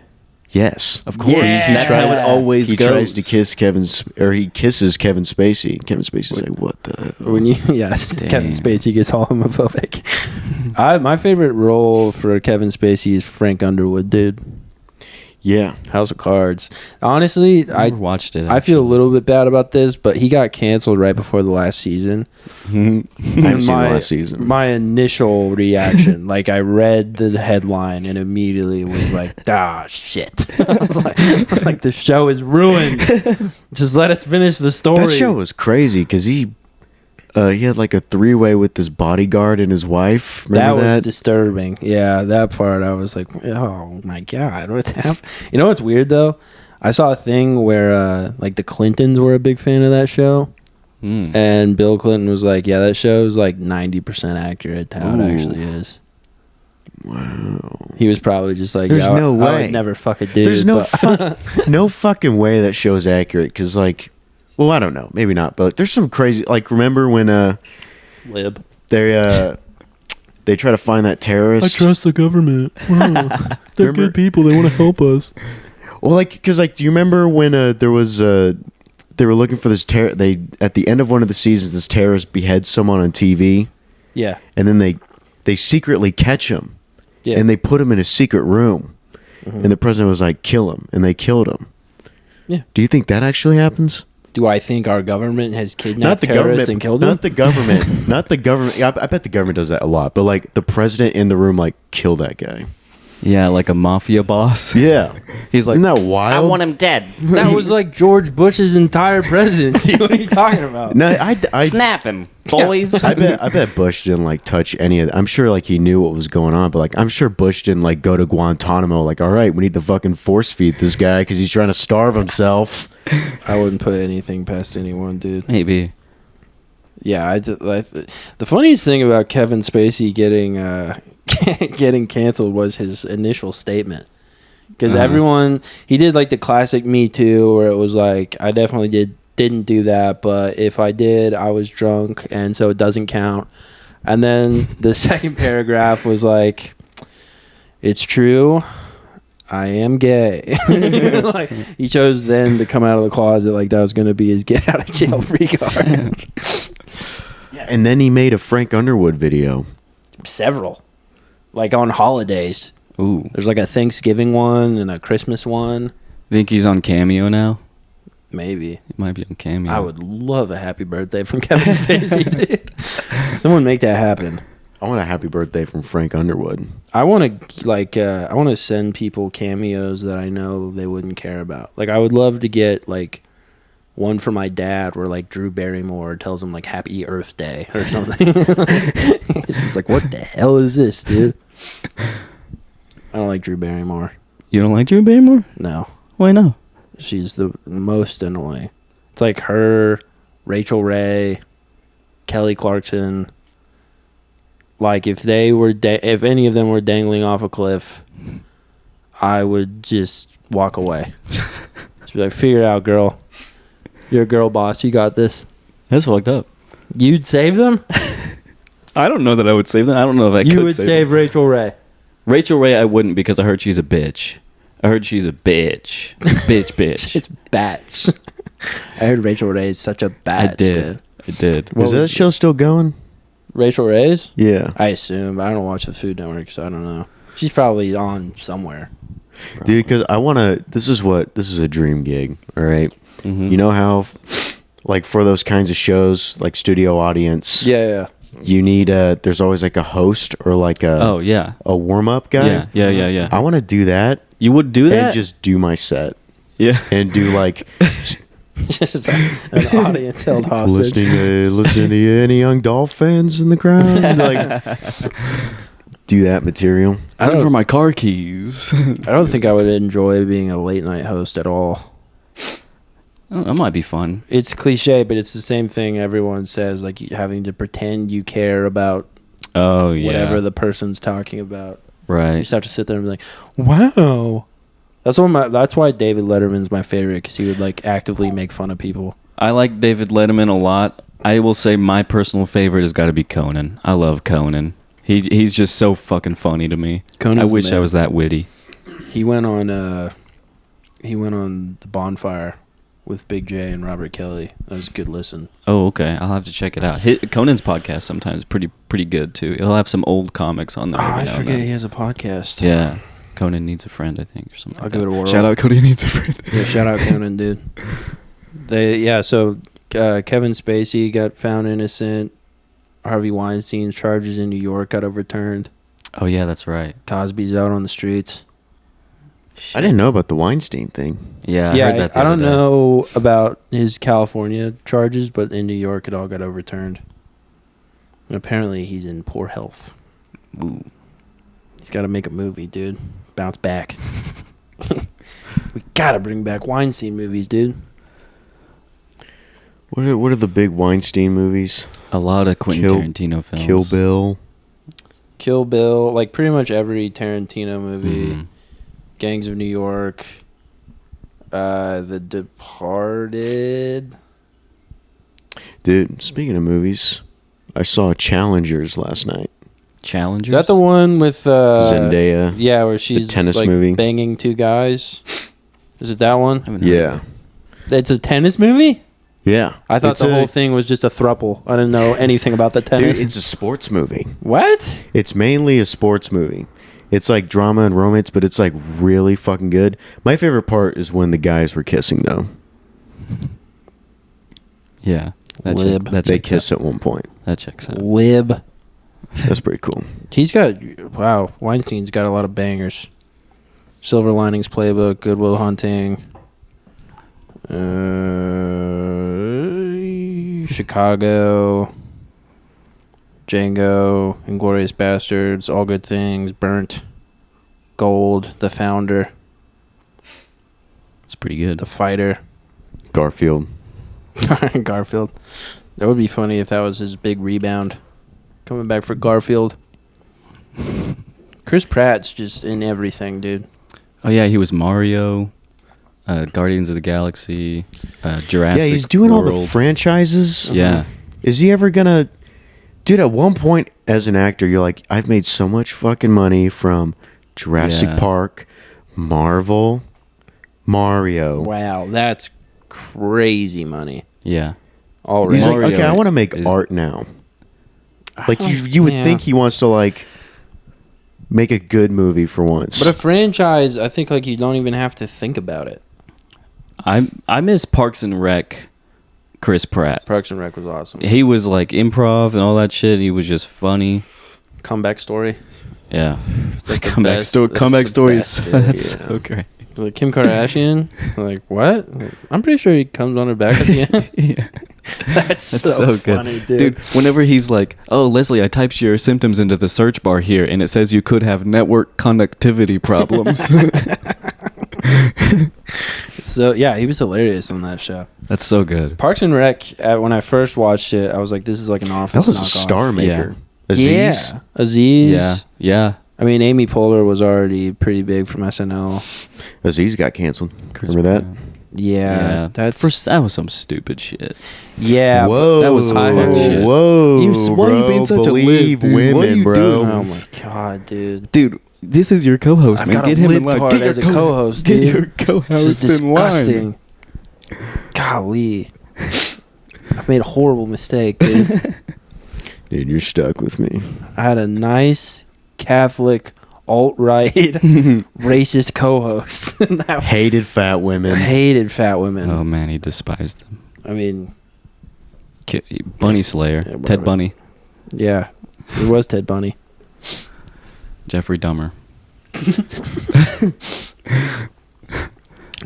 Yes. Of course. Yeah. That's how it always He goes. tries to kiss he kisses Kevin Spacey. Kevin Spacey's like, what the hell? When yes, Damn. Kevin Spacey gets all homophobic. My favorite role for Kevin Spacey is Frank Underwood, dude. Yeah. House of Cards. Honestly, I never watched it. I feel a little bit bad about this, but he got canceled right before the last season. I haven't seen the last season. My initial reaction, like I read the headline and immediately was like, "Ah, shit!" I was like, "The show is ruined. Just let us finish the story." That show was crazy because he had like a 3-way with his bodyguard and his wife. Remember That that? was disturbing. Yeah, that part I was like, "Oh my god, what's happening?" You know what's weird though? I saw a thing where like the Clintons were a big fan of that show. And Bill Clinton was like, yeah, that show is like 90% accurate to how it actually is. Wow. He was probably just like, There's yeah, no I way. would never fuck a dude. There's no but- no fucking way that show's accurate because, like, well, I don't know. Maybe not. But like, there's some crazy, like, remember when Lib. they try to find that terrorist? the government. Wow. They're Remember- good people. They want to help us. Well, like, because, like, do you remember when there was they were looking for this they at the end of one of the seasons, this terrorist beheads someone on TV, Yeah. and then they secretly catch him, Yeah. and they put him in a secret room, and the president was like, kill him, and they killed him. Yeah. Do you think that actually happens? Do I think our government has kidnapped Not the terrorists government, and killed them? not the government, not the government. Yeah, I bet the government does that a lot, but like the president in the room, like, kill that guy. Yeah, like a mafia boss. Yeah, He's like, isn't that wild? him dead. That was like George Bush's entire presidency. What are you talking about? No, I Snap him, boys. I bet Bush didn't like touch any of. I'm sure like he knew what was going on, but like I'm sure Bush didn't like go to Guantanamo. Like, all right, we need to fucking force feed this guy because he's trying to starve himself. I wouldn't put anything past anyone, dude. Maybe. Yeah, the funniest thing about Kevin Spacey getting canceled was his initial statement. Because everyone, he did like the classic Me Too, where it was like, I definitely didn't do that, but if I did, I was drunk, and so it doesn't count. And then the second paragraph was like, it's true, I am gay. Like, he chose then to come out of the closet like that was going to be his get out of jail free card. Yeah, and then he made a Frank Underwood video. Several. Like on holidays. Ooh. There's like a Thanksgiving one and a Christmas one. Think he's on Cameo now? Maybe. He might be on Cameo. I would love a happy birthday from Kevin Spacey, dude. Someone make that happen. I want a happy birthday from Frank Underwood. I want to I want to send people cameos that I know they wouldn't care about. Like, I would love to get like one for my dad where like Drew Barrymore tells him like Happy Earth Day or something. It's just like, what the hell is this, dude? I don't like Drew Barrymore. You don't like Drew Barrymore? No. Why not? She's the most annoying. It's like her, Rachel Ray, Kelly Clarkson. Like, if they were, if any of them were dangling off a cliff, I would just walk away. Just be like, figure it out, girl. You're a girl boss. You got this. That's fucked up. You'd save them? I don't know that I would save them. I don't know if I You could would save save Rachel Ray. them. Rachel Ray, I wouldn't because I heard she's a bitch. I heard she's a bitch. bitch. It's bats. I heard Rachel Ray is such a bat. I did. Dude. I did. What Is that was- show still going? Rachel Ray's? Yeah. I assume. I don't watch the Food Network, so I don't know. She's probably on somewhere. Dude, because I want to. This is a dream gig. All right? Mhm. You know how, like, for those kinds of shows, like studio audience, Yeah. you need there's always like a host or like Oh yeah. a warm up guy. Yeah. I want to do that You would do that? and just do my set yeah. and do like Just an audience held hostage. listening to any young Dolph fans in the crowd, like do that material. I Send don't- for my car keys. I don't think I would enjoy being a late night host at all. Oh, that might be fun. It's cliche, but it's the same thing everyone says, like having to pretend you care about Oh yeah. whatever the person's talking about. You right. just have to sit there and be like, "Wow." That's why David Letterman's my favorite, because he would like actively make fun of people. I like David Letterman a lot. I will say my personal favorite has got to be Conan. I love Conan. He's just so fucking funny to me. Conan's I the wish I man. was that witty. He went on the Bonfire with Big J and Robert Kelly. That was a good listen. Oh, okay. I'll have to check it out. Conan's podcast sometimes pretty good too. He'll have some old comics on there. Oh, every I now and forget then. he has a podcast. Yeah. Conan Needs a Friend, I think, or something. I'll like give that. it a whirl. Shout out Conan Needs a Friend. Yeah, shout out Conan, dude. So Kevin Spacey got found innocent. Harvey Weinstein's charges in New York got overturned. Oh yeah, that's right. Cosby's out on the streets. I didn't know about the Weinstein thing. Yeah, I yeah, heard that the I other don't day. know about his California charges, but in New York it all got overturned. And apparently he's in poor health. Ooh. He's got to make a movie, dude. Bounce back. We gotta bring back Weinstein movies, dude. What are the big Weinstein movies? A lot of Quentin Kill- Tarantino films. Kill Bill. Kill Bill, like pretty much every Tarantino movie. Mhm. Gangs of New York. The Departed. Dude, speaking of movies, I saw Challengers last night. Challengers. Is that the one with Zendaya. Yeah, where she's tennis like movie. banging two guys. Is it that one? I haven't heard Yeah. of It's a tennis movie? Yeah. I thought It's the a- whole thing was just a throuple. I didn't know anything about the Dude, tennis. it's a sports movie. What? It's mainly a sports movie. It's like drama and romance, but it's like really fucking good. My favorite part is when the guys were kissing, though. it. Yeah. Lib. They kiss at one point. That checks out. Lib. That's pretty cool. He's got, wow, Weinstein's got a lot of bangers. Silver Linings Playbook, Good Will Hunting, Chicago, Django, Inglourious Bastards, All Good Things, Burnt, Gold, The Founder, It's pretty good. The Fighter, Garfield. Garfield. That would be funny if that was his big rebound. Coming back for Garfield. Chris Pratt's just in everything, dude. Oh yeah, he was Mario, Guardians of the Galaxy, Jurassic. Yeah, he's doing all the World. franchises. Yeah. Is he ever gonna... Dude, at one point as an actor, you're like, I've made so much fucking money from Jurassic Yeah. Park, Marvel, Mario. Wow, that's crazy money. Yeah. Already. He's like, Mario okay, I want to make is- art now. Like, you would Yeah. think he wants to, like, make a good movie for once. But a franchise, I think like you don't even have to think about it. I miss Parks and Rec. Chris Pratt. Parks and Rec was awesome. He was like improv and all that shit. He was just funny. Comeback Story. Yeah. It's like the Comeback best- story. that's Comeback the stories. best, dude. That's Yeah. so great. It's like Kim Kardashian. Like what? I'm pretty sure he comes on her back at the end. Yeah. That's so funny, dude. Whenever he's like, "Oh, Leslie, I typed your symptoms into the search bar here, and it says you could have network connectivity problems." So yeah, he was hilarious on that show. That's so good. Parks and Rec. When I first watched it, I was like, "This is like an Office." that was a knockoff. star maker. Yeah. Aziz. Yeah, Aziz. Yeah. Yeah. I mean, Amy Poehler was already pretty big from SNL. Aziz got canceled. Chris Remember that? Pratt. Yeah, that's that was some stupid shit. yeah. Whoa. that was high fuck shit. Whoa. Why are you bro. being such a Believe lib, dude? What are women, you bro. doing? Oh my god, dude. Dude, this is your co-host, I've man. got Get a him lib in line. card Get your as a co-host, Get dude. your This co-host is in line. disgusting. Golly, I've made a horrible mistake, dude. Dude, you're stuck with me. I had a nice Catholic alt-right racist co-host. Hated fat women. Hated fat women. Oh man, he despised them. I mean, Bunny Slayer, Yeah, Ted Bunny, yeah, it was Ted Bunny. Jeffrey Dahmer.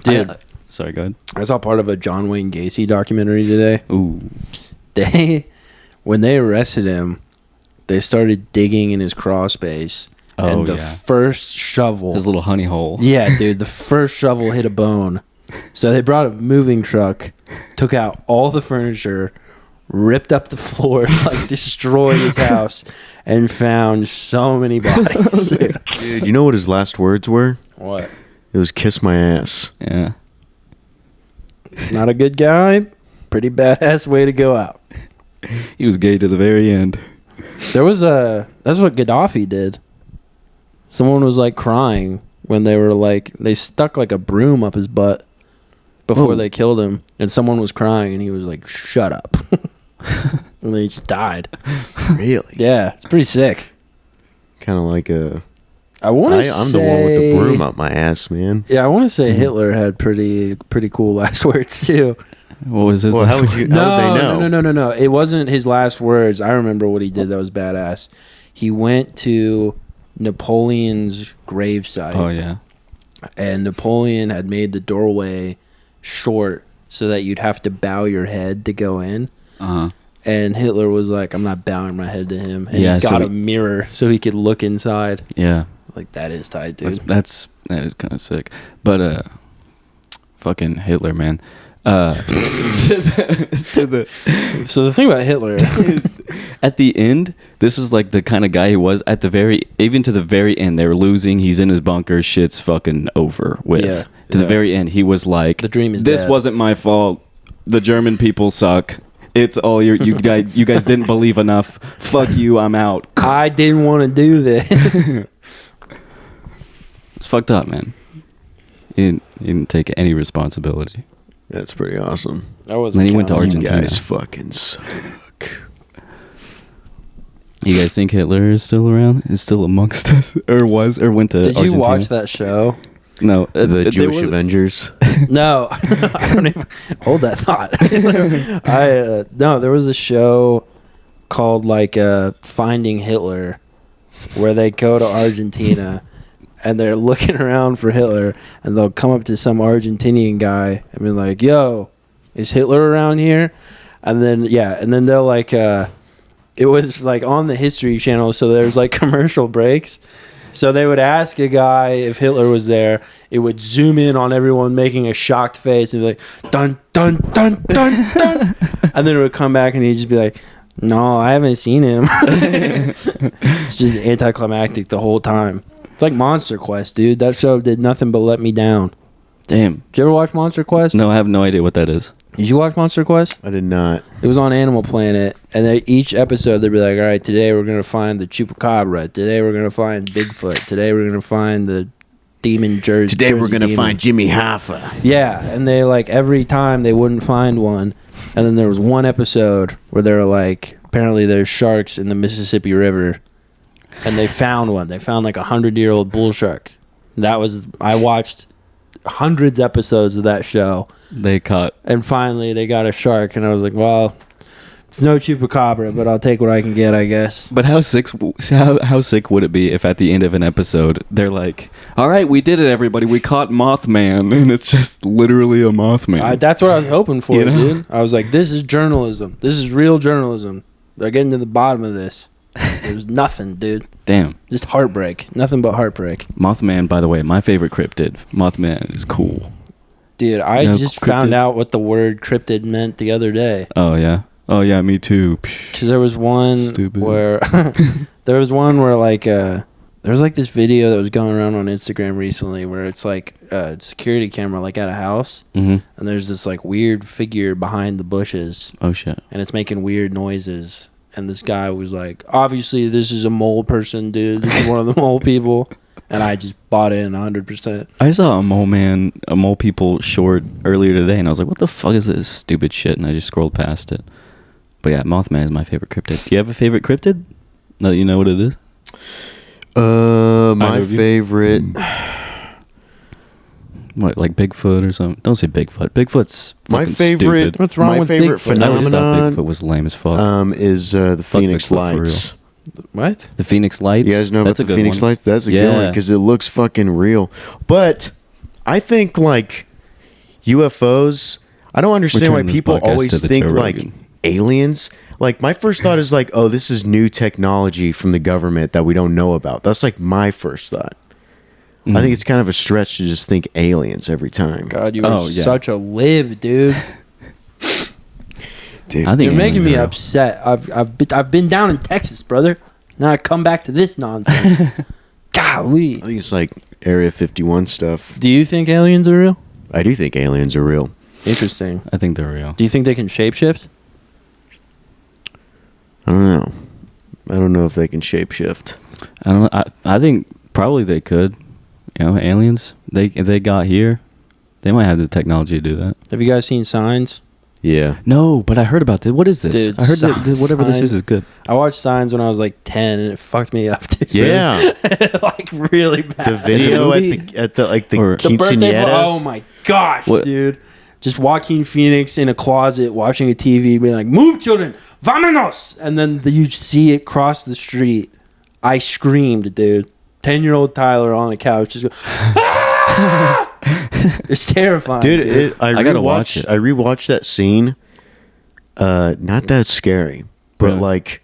Dude, sorry, go ahead. I saw part of a John Wayne Gacy documentary today. Ooh, When they arrested him, they started digging in his crawl space. Oh, and the yeah. first shovel. his little honey hole. Yeah, dude, the first shovel hit a bone. So they brought a moving truck, took out all the furniture, ripped up the floors, like destroyed his house, and found so many bodies. Dude, you know what his last words were? What? It was kiss my ass. Yeah. Not a good guy. Pretty badass way to go out. He was gay to the very end. There was that's what Gaddafi did. Someone was like crying when they stuck like a broom up his butt before Whoa. they killed him, and someone was crying and he was like, shut up. And then he just died. Really? Yeah, it's pretty sick. Kind of like a... I want to say I'm the one with the broom up my ass, man. Yeah, I want to say Hitler had pretty cool last words too. What was his Well, last how would word? you... How would they know? No. It wasn't his last words. I remember what he did that was badass. He went to Napoleon's gravesite. Oh, yeah. And Napoleon had made the doorway short so that you'd have to bow your head to go in. Uh-huh. And Hitler was like, I'm not bowing my head to him. And Yeah, he got so a mirror so he could look inside. Yeah. Like, that is tight, dude. That is kind of sick. But fucking Hitler, man. So the thing about Hitler... At the end, this is like the kind of guy he was at the even to the very end. They were losing. He's in his bunker. Shit's fucking over with. Yeah, To the very end, he was like, The dream is this dead." wasn't my fault. The German people suck. It's all you guys. You guys didn't believe enough. Fuck you. I'm out. I didn't want to do this. It's fucked up, man. He didn't take any responsibility. That's pretty awesome. I wasn't And then he went to counting. You Argentina. guys fucking suck. You guys think Hitler is still around? Is still amongst us, or went to? Did you Argentina? watch that show? No, The Jewish Avengers. No, I don't even hold that thought. No, there was a show called like Finding Hitler, where they go to Argentina and they're looking around for Hitler, and they'll come up to some Argentinian guy and be like, "Yo, is Hitler around here?" And then they'll like it was like on the History Channel, so there's like commercial breaks. So they would ask a guy if Hitler was there. It would zoom in on everyone making a shocked face and be like, dun, dun, dun, dun, dun. And then it would come back and he'd just be like, no, I haven't seen him. It's just anticlimactic the whole time. It's like Monster Quest, dude. That show did nothing but let me down. Damn. Did you ever watch Monster Quest? No, I have no idea what that is. Did you watch Monster Quest? I did not. It was on Animal Planet, and each episode they'd be like, all right, today we're going to find the Chupacabra. Today we're going to find Bigfoot. Today we're going to find the demon Jersey. Today we're going to demon. find Jimmy Hoffa. Yeah, and they like every time they wouldn't find one. And then there was one episode where they were like, apparently there's sharks in the Mississippi River. And they found one. They found like 100-year-old bull shark. I watched hundreds of episodes of that show. They caught. And finally they got a shark. And I was like, well, it's no Chupacabra, but I'll take what I can get, I guess. But how sick would it be if at the end of an episode they're like, all right, we did it, everybody. We caught Mothman. And it's just literally a Mothman. That's what I was hoping for, You know? dude. I was like, this is journalism. This is real journalism. They're getting to the bottom of this. There's nothing, dude. Damn. Just heartbreak. Nothing but heartbreak. Mothman, by the way, my favorite cryptid. Mothman is cool. Dude, I You know, just found cryptids? out what the word cryptid meant the other day. Oh, yeah. Oh, yeah, me too. Because there was one Stupid. where... like... there was like this video that was going around on Instagram recently where it's like a security camera like at a house. Mm-hmm. And there's this like weird figure behind the bushes. Oh, shit. And it's making weird noises. And this guy was like, obviously this is a mole person, dude. This is one of the mole people. And I just bought in 100%. I saw a mole people short earlier today, and I was like, what the fuck is this stupid shit? And I just scrolled past it. But yeah, Mothman is my favorite cryptid. Do you have a favorite cryptid? Now that you know what it is. My favorite. What, like Bigfoot or something? Don't say Bigfoot. Bigfoot's My fucking favorite. stupid. What's wrong my with favorite Bigfoot? I always thought phenomenon Bigfoot was lame as fuck. is the Fuck Phoenix Bigfoot for Lights. What? The Phoenix Lights. You guys know about That's a the good Phoenix one. Lights? That's a good one because it looks fucking real. But I think like UFOs. I don't understand why Return this people podcast to always the think Joe like Rogan. aliens. Like my first thought is like, oh, this is new technology from the government that we don't know about. That's like my first thought. I think it's kind of a stretch to just think aliens every time. God, you are Oh, yeah. such a lib, dude. Dude, I think You're making aliens me are real. upset. I've been down in Texas, brother. Now I come back to this nonsense. Golly. I think it's like Area 51 stuff. Do you think aliens are real? I do think aliens are real. Interesting. I think they're real. Do you think they can shapeshift? I don't know. I don't know if they can shapeshift. I don't know. I think probably they could. You know, aliens. If they got here, they might have the technology to do that. Have you guys seen Signs? Yeah. No, but I heard about this. What is this? Dude, I heard that whatever this Signs- is good. I watched Signs when I was like 10, and it fucked me up, dude. Yeah. Like really bad. The video movie? at the like the Or- The birthday quinceanera. oh my gosh, What? dude. Just Joaquin Phoenix in a closet watching a TV being like, move children, vamonos. And then you see it cross the street. I screamed, dude. 10-year-old Tyler on the couch just go, ah! It's terrifying. Dude, I gotta watch rewatched it. I rewatched that scene. Not that scary, but Really? like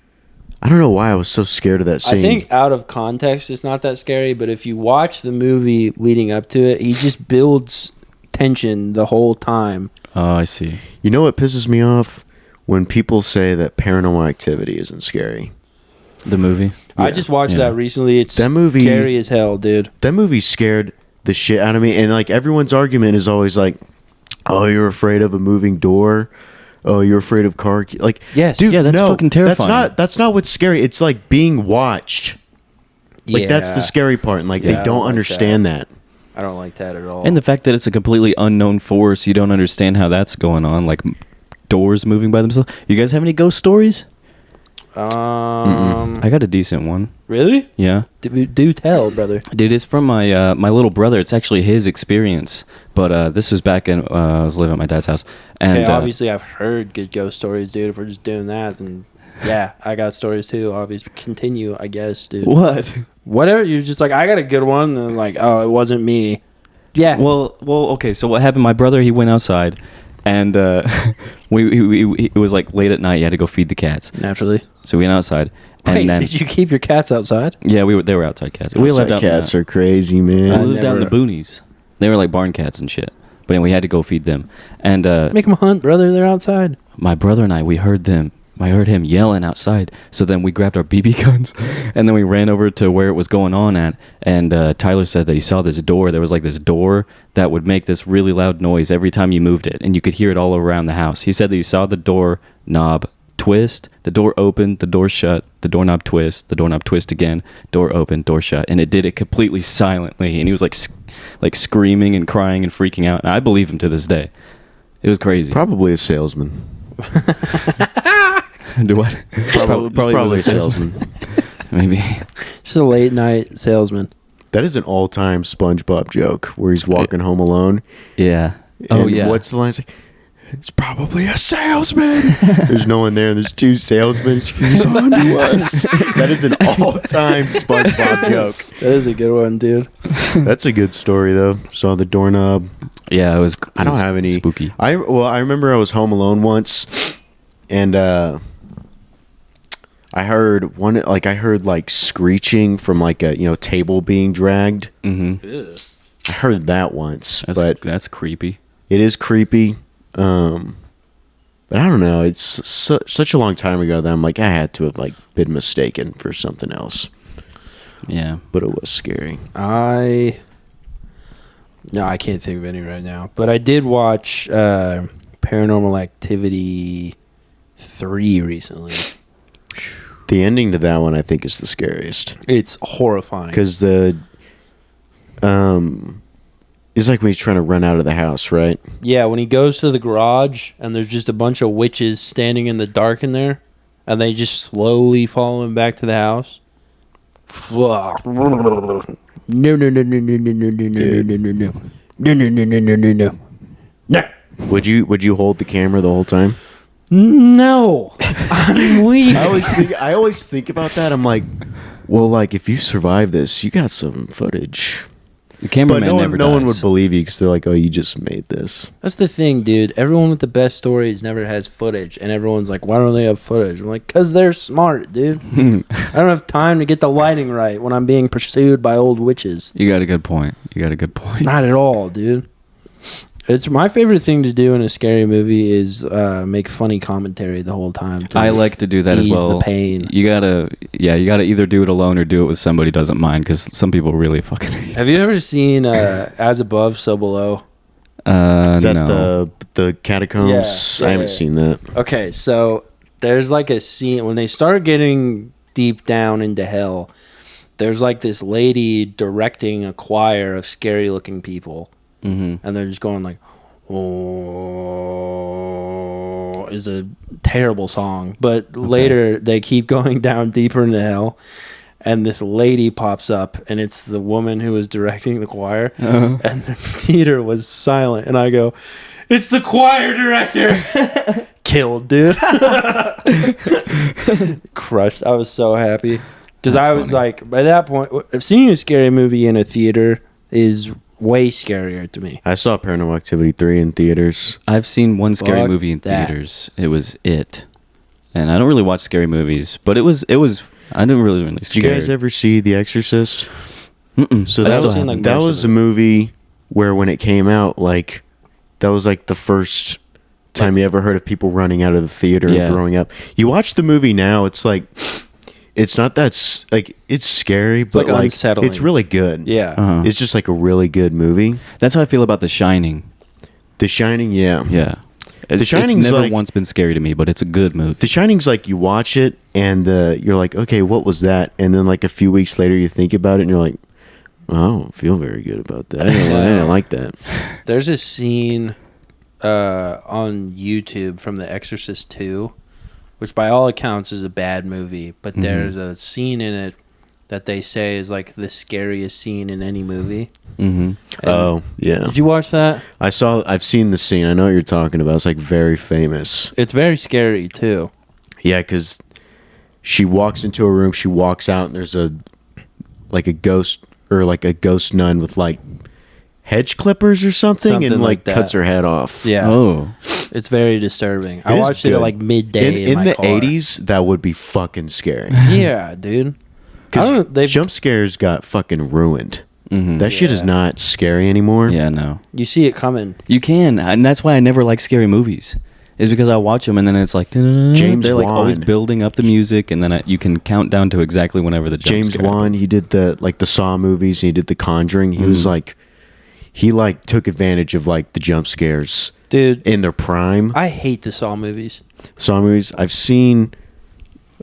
I don't know why I was so scared of that scene. I think out of context, it's not that scary, but if you watch the movie leading up to it, he just builds tension the whole time. Oh, I see. You know what pisses me off? When people say that Paranormal Activity isn't scary. The movie. I just watched Yeah. that recently. It's That movie- scary as hell, dude. That movie scared the shit out of me, and like everyone's argument is always like, "Oh, you're afraid of a moving door. Oh, you're afraid of like." Yes. dude, Yeah, that's no, fucking terrifying. That's not what's scary. It's like being watched. Like that's the scary part, and like Yeah, I they don't don't like understand that. I don't like that at all. And the fact that it's a completely unknown force, you don't understand how that's going on. Like doors moving by themselves. You guys have any ghost stories? I got a decent one. Really? Yeah. Do tell, brother. Dude, it's from my my little brother. It's actually his experience. But this was back in I was living at my dad's house. And Okay, obviously I've heard good ghost stories, dude. If we're just doing that, then yeah, I got stories too. Obviously, continue, I guess, dude. what? Whatever. You're just like, I got a good one. And then like, oh, it wasn't me. Yeah. Well, okay. So what happened? My brother, he went outside, and it was like late at night. He had to go feed the cats. Naturally. So we went outside, and Wait, then did you keep your cats outside? yeah, they were outside cats. We lived Outside out cats in are crazy, the, man. we lived out in the never- boonies. They were like barn cats and shit. But anyway, we had to go feed them, and Make them hunt, brother. They're outside. my brother and I heard him yelling outside. So then we grabbed our BB guns and then we ran over to where it was going on at. And Tyler said that he saw this door. There was like this door that would make this really loud noise every time you moved it. And you could hear it all around the house. He said that he saw the door knob twist, the door open, the door shut, the doorknob twist again, door open, door shut. And it did it completely silently. And he was like screaming and crying and freaking out. And I believe him to this day. It was crazy. Probably a salesman. Do what? Probably a was salesman. Maybe. Just a late night salesman. That is an all-time SpongeBob joke where he's walking home alone. Yeah. Oh And yeah. what's the line? It's like, it's probably a salesman. There's no one there, and there's two salesmen. He's on to us. That is an all-time SpongeBob joke. That is a good one, dude. That's a good story, though. Saw the doorknob. Yeah, it was. I don't have any spooky. I remember I was home alone once, and I heard like screeching from like a table being dragged. Mm-hmm. I heard that once, but That's creepy. it is creepy. But I don't know. It's such a long time ago that I'm like I had to have like been mistaken for something else. Yeah. But it was scary. I can't think of any right now. But I did watch Paranormal Activity 3 recently. The ending to that one I think is the scariest It's horrifying. because the It's like when he's trying to run out of the house, right? Yeah, when he goes to the garage and there's just a bunch of witches standing in the dark in there, and they just slowly follow him back to the house. No, no, no, no, no, no, no, no, no, no, no, no, no, no, no, no, no, no, no, no. No. Would you hold the camera the whole time? No, I'm leaving. I always think about that. I'm like, well, like if you survive this, you got some footage. The cameraman But never no one dies. would believe you because they're like, oh, you just made this. That's the thing, dude. Everyone with the best stories never has footage, and everyone's like, "Why don't they have footage?" I'm like, "Cause they're smart, dude. I don't have time to get the lighting right when I'm being pursued by old witches. You got a good point. Not at all, dude. It's my favorite thing to do in a scary movie is make funny commentary the whole time. I like to do that as ease well. the pain. You gotta either do it alone or do it with somebody who doesn't mind, because some people really fucking hate it. Have you ever seen As Above, So Below? Is that No. the catacombs? Yeah, I haven't yeah. seen that. Okay, so there's like a scene when they start getting deep down into hell. There's like this lady directing a choir of scary looking people, Mm-hmm. and they're just going like, "Oh," is a terrible song. But later they keep going down deeper into hell, and this lady pops up, and it's the woman who was directing the choir, and the theater was silent, and I go, "It's the choir director." Killed, dude. Crushed. I was so happy because That's I was funny. like, by that point, seeing a scary movie in a theater is way scarier to me. I saw Paranormal Activity 3 in theaters. I've seen one scary Fuck movie in that. theaters. It was It, and I don't really watch scary movies, but it was. I didn't really Did scared. you guys ever see The Exorcist? Mm-mm. So I that still was seen, haven't. like, that most was of a it. movie where when it came out, like that was like the first time you ever heard of people running out of the theater Yeah. and throwing up. You watch the movie now, it's like it's not that like it's scary, but like like unsettling. it's really good. Yeah. Uh-huh. It's just like a really good movie. That's how I feel about The Shining. The Shining, yeah. Yeah, it's Shining's never like- once been scary to me, but it's a good movie. The Shining's like you watch it and you're like, okay, what was that? And then like a few weeks later, you think about it and you're like, oh, I don't feel very good about that. I didn't like that. There's a scene on YouTube from The Exorcist 2, which by all accounts is a bad movie, but there's a scene in it that they say is like the scariest scene in any movie. Mm-hmm. And Oh yeah, did you watch that? I've seen the scene. I know what you're talking about. It's like very famous. It's very scary too. Yeah, because she walks into a room, she walks out, and there's a ghost or like a ghost nun with like hedge clippers or something and like that. cuts her head off. Yeah. Oh, It's very disturbing. I It is watched it at good. like midday in In my the car. 80s, that would be fucking scary. Yeah, dude. I don't know, Because they've jump scares got fucking ruined. mm-hmm. That shit is Yeah. not scary anymore. Yeah, no. you see it coming. You can, and that's why I never like scary movies. Is because I watch them and then it's like James they're like always Wan. building up the music, and then you can count down to exactly whenever the jump James scare Wan, happens. he did the Saw movies, he did the Conjuring. He was like he took advantage of like the jump scares Dude, in their prime. I hate the Saw movies. Saw movies. I've seen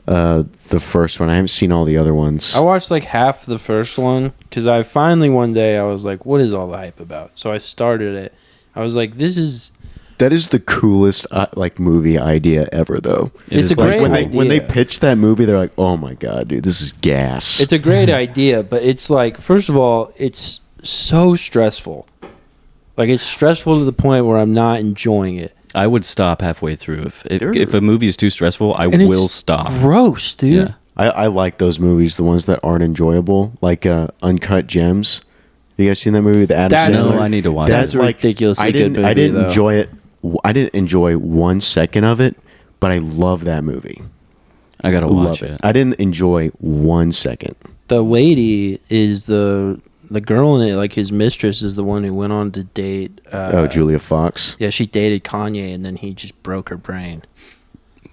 the first one. I haven't seen all the other ones. I watched like half the first one because I finally one day I was like, what is all the hype about? So I started it. I was like, That is the coolest like movie idea ever, though. It it's is a like great when they idea. pitched that movie, they're like, "Oh my god, dude, this is gas." It's a great idea, but it's like, first of all, it's so stressful. Like, it's stressful to the point where I'm not enjoying it. I would stop halfway through They're- if a movie is too stressful. I And it's will stop. Gross, dude. Yeah. I like those movies, the ones that aren't enjoyable, like Uncut Gems. You guys seen that movie with Adam That's- Sandler? No, I need to watch That's it. a ridiculously I good didn't, I movie, didn't though. enjoy it. I didn't enjoy 1 second of it, but I love that movie. I gotta watch Love it. I didn't enjoy 1 second. The lady is the girl in it, like his mistress is the one who went on to date. Julia Fox. Yeah, she dated Kanye, and then he just broke her brain.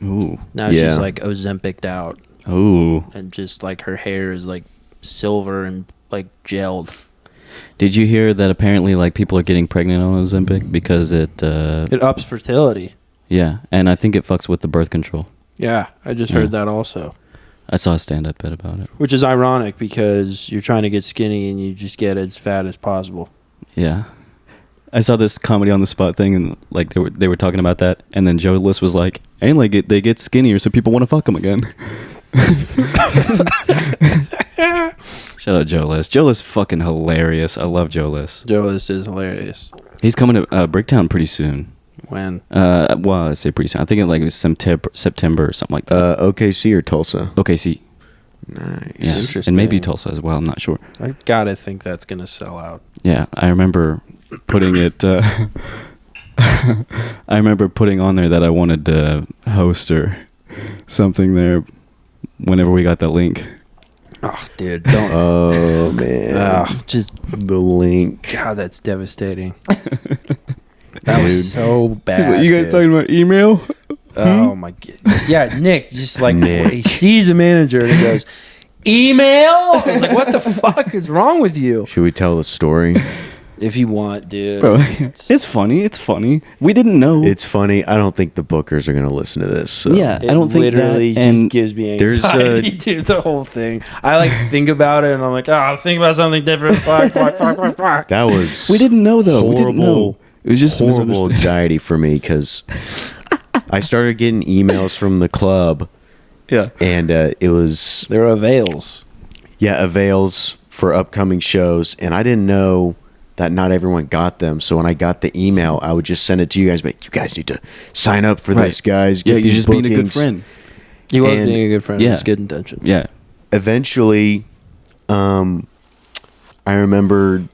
Ooh, Now Yeah. she's like Ozempic'd out, ooh. and just like her hair is like silver and like gelled. Did you hear that apparently like people are getting pregnant on Ozempic because it? It ups fertility. Yeah, and I think it fucks with the birth control. Yeah, I just heard that also. I saw a stand-up bit about it. Which is ironic because you're trying to get skinny and you just get as fat as possible. Yeah, I saw this comedy on the spot thing, and like they were talking about that, and then Joe List was like, "And like they get skinnier, so people want to fuck them again." Shout out Joe List. Joe List fucking hilarious. I love Joe List. Joe List is hilarious. He's coming to Bricktown pretty soon. When? Well, I say pretty soon. I think it like it was September or something like that. OKC or Tulsa? OKC. Nice. Yeah, Interesting. and maybe Tulsa as well. I'm not sure. I gotta think that's gonna sell out. Yeah, I remember putting it. I remember putting on there that I wanted to host or something there. Whenever we got that link. Oh, dude, don't. Oh man. Just the link. God, that's devastating. That was so bad. He's like, you guys dude. talking about email? Oh my god. Yeah, Nick just like Nick. he sees a manager and he goes, "Email." I was like, "What the fuck is wrong with you?" Should we tell the story? If you want, dude. Bro, it's funny. It's funny. We didn't know. It's funny. I don't think the bookers are gonna listen to this. So. Yeah. It I don't think literally that, just and gives me there's anxiety, dude. The whole thing. I like think about it, and I'm like, I'll think about something different. Fuck. That was. we didn't know though. We didn't know. It was just a horrible misunderstanding. anxiety for me because I started getting emails from the club, Yeah. and it was There are avails. avails for upcoming shows, and I didn't know that not everyone got them. So when I got the email, I would just send it to you guys. But you guys need to sign up for this, guys. Yeah, Get you're these just being a good bookings." friend. He was And- being a good friend. Yeah. It was good intention. Yeah. Eventually, I remember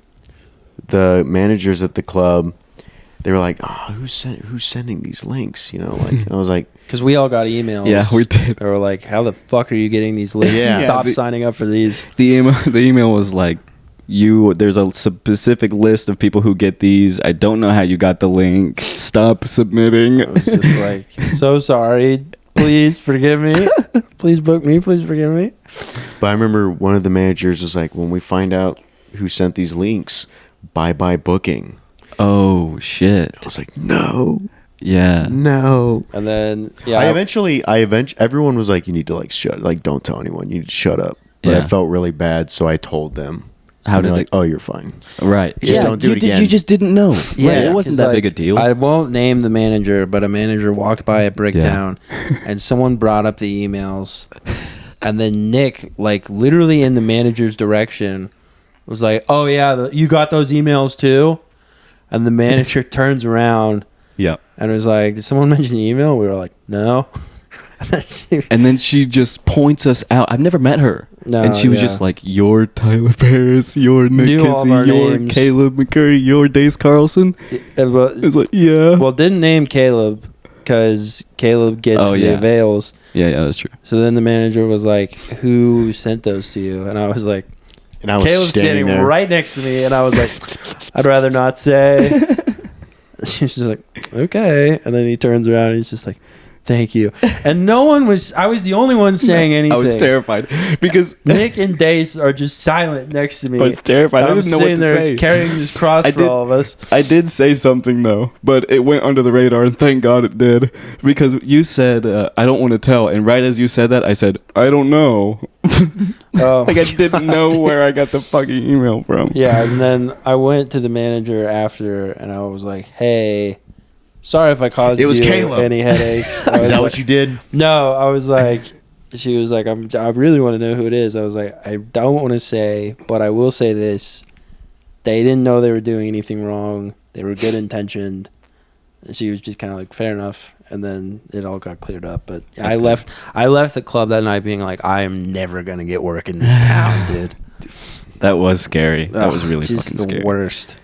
the managers at the club. They were like, "Oh, who's sending these links?" You know, like and I was like, Because we all got emails. Yeah, we did. They were like, "How the fuck are you getting these links? Yeah. Stop Yeah, signing up for these." The email was like, there's a specific list of people who get these. I don't know how you got the link. Stop submitting. I was just like, "So sorry. Please forgive me. Please book me. Please forgive me." but I remember one of the managers was like, "When we find out who sent these links, bye booking." Oh shit. I was like, "No, Yeah. no." And then yeah, Everyone was like, "You need to don't tell anyone. You need to shut up." But I Yeah. felt really bad, so I told them. How And they're did like, "Oh, you're fine." Right. Just don't do it again. You just didn't know. yeah, Right. It wasn't 'cause, that like, big a deal. I won't name the manager, but a manager walked by at Bricktown, and someone brought up the emails, and then Nick, like literally in the manager's direction, was like, "Oh yeah, you got those emails too," and the manager turns around Yeah. and was like, "Did someone mention the email?" We were like, "No." And then she- And then she just points us out. I've never met her. No, and she was yeah. just like, you're Tyler Paris, you're Nick Knew all of our Kissy, you're names. Caleb McCurry, you're Dace Carlson. well, It's like, yeah. well, didn't name Caleb because Caleb gets Oh, the yeah. avails. Yeah, that's true. So then the manager was like, "Who sent those to you?" And I was like, And I was Caleb's standing standing there. right next to me, and I was like, "I'd rather not say." She was just like, "Okay," and then he turns around and he's just like, "Thank you." And no one was. I was the only one saying anything. I was terrified because Nick and Dace are just silent next to me. I was terrified. I I'm didn't know what sitting to there say. carrying this cross I for did- all of us. I did say something though, but it went under the radar, and thank God it did, because you said I don't want to tell, and right as you said that, I said I don't know, Oh, like I didn't know where I got the fucking email from. yeah, and then I went to the manager after, and I was like, "Hey, sorry if I caused It was you Caleb. any headaches." Is that what you did? No, I was like, she was like, I really want to know who it is. I was like, I don't want to say, but I will say this: they didn't know they were doing anything wrong. They were good intentioned. And she was just kind of like, fair enough. And then it all got cleared up. But That's I good. left the club that night being like, I am never gonna get work in this town, dude. That was scary. That was really just fucking the scary. worst.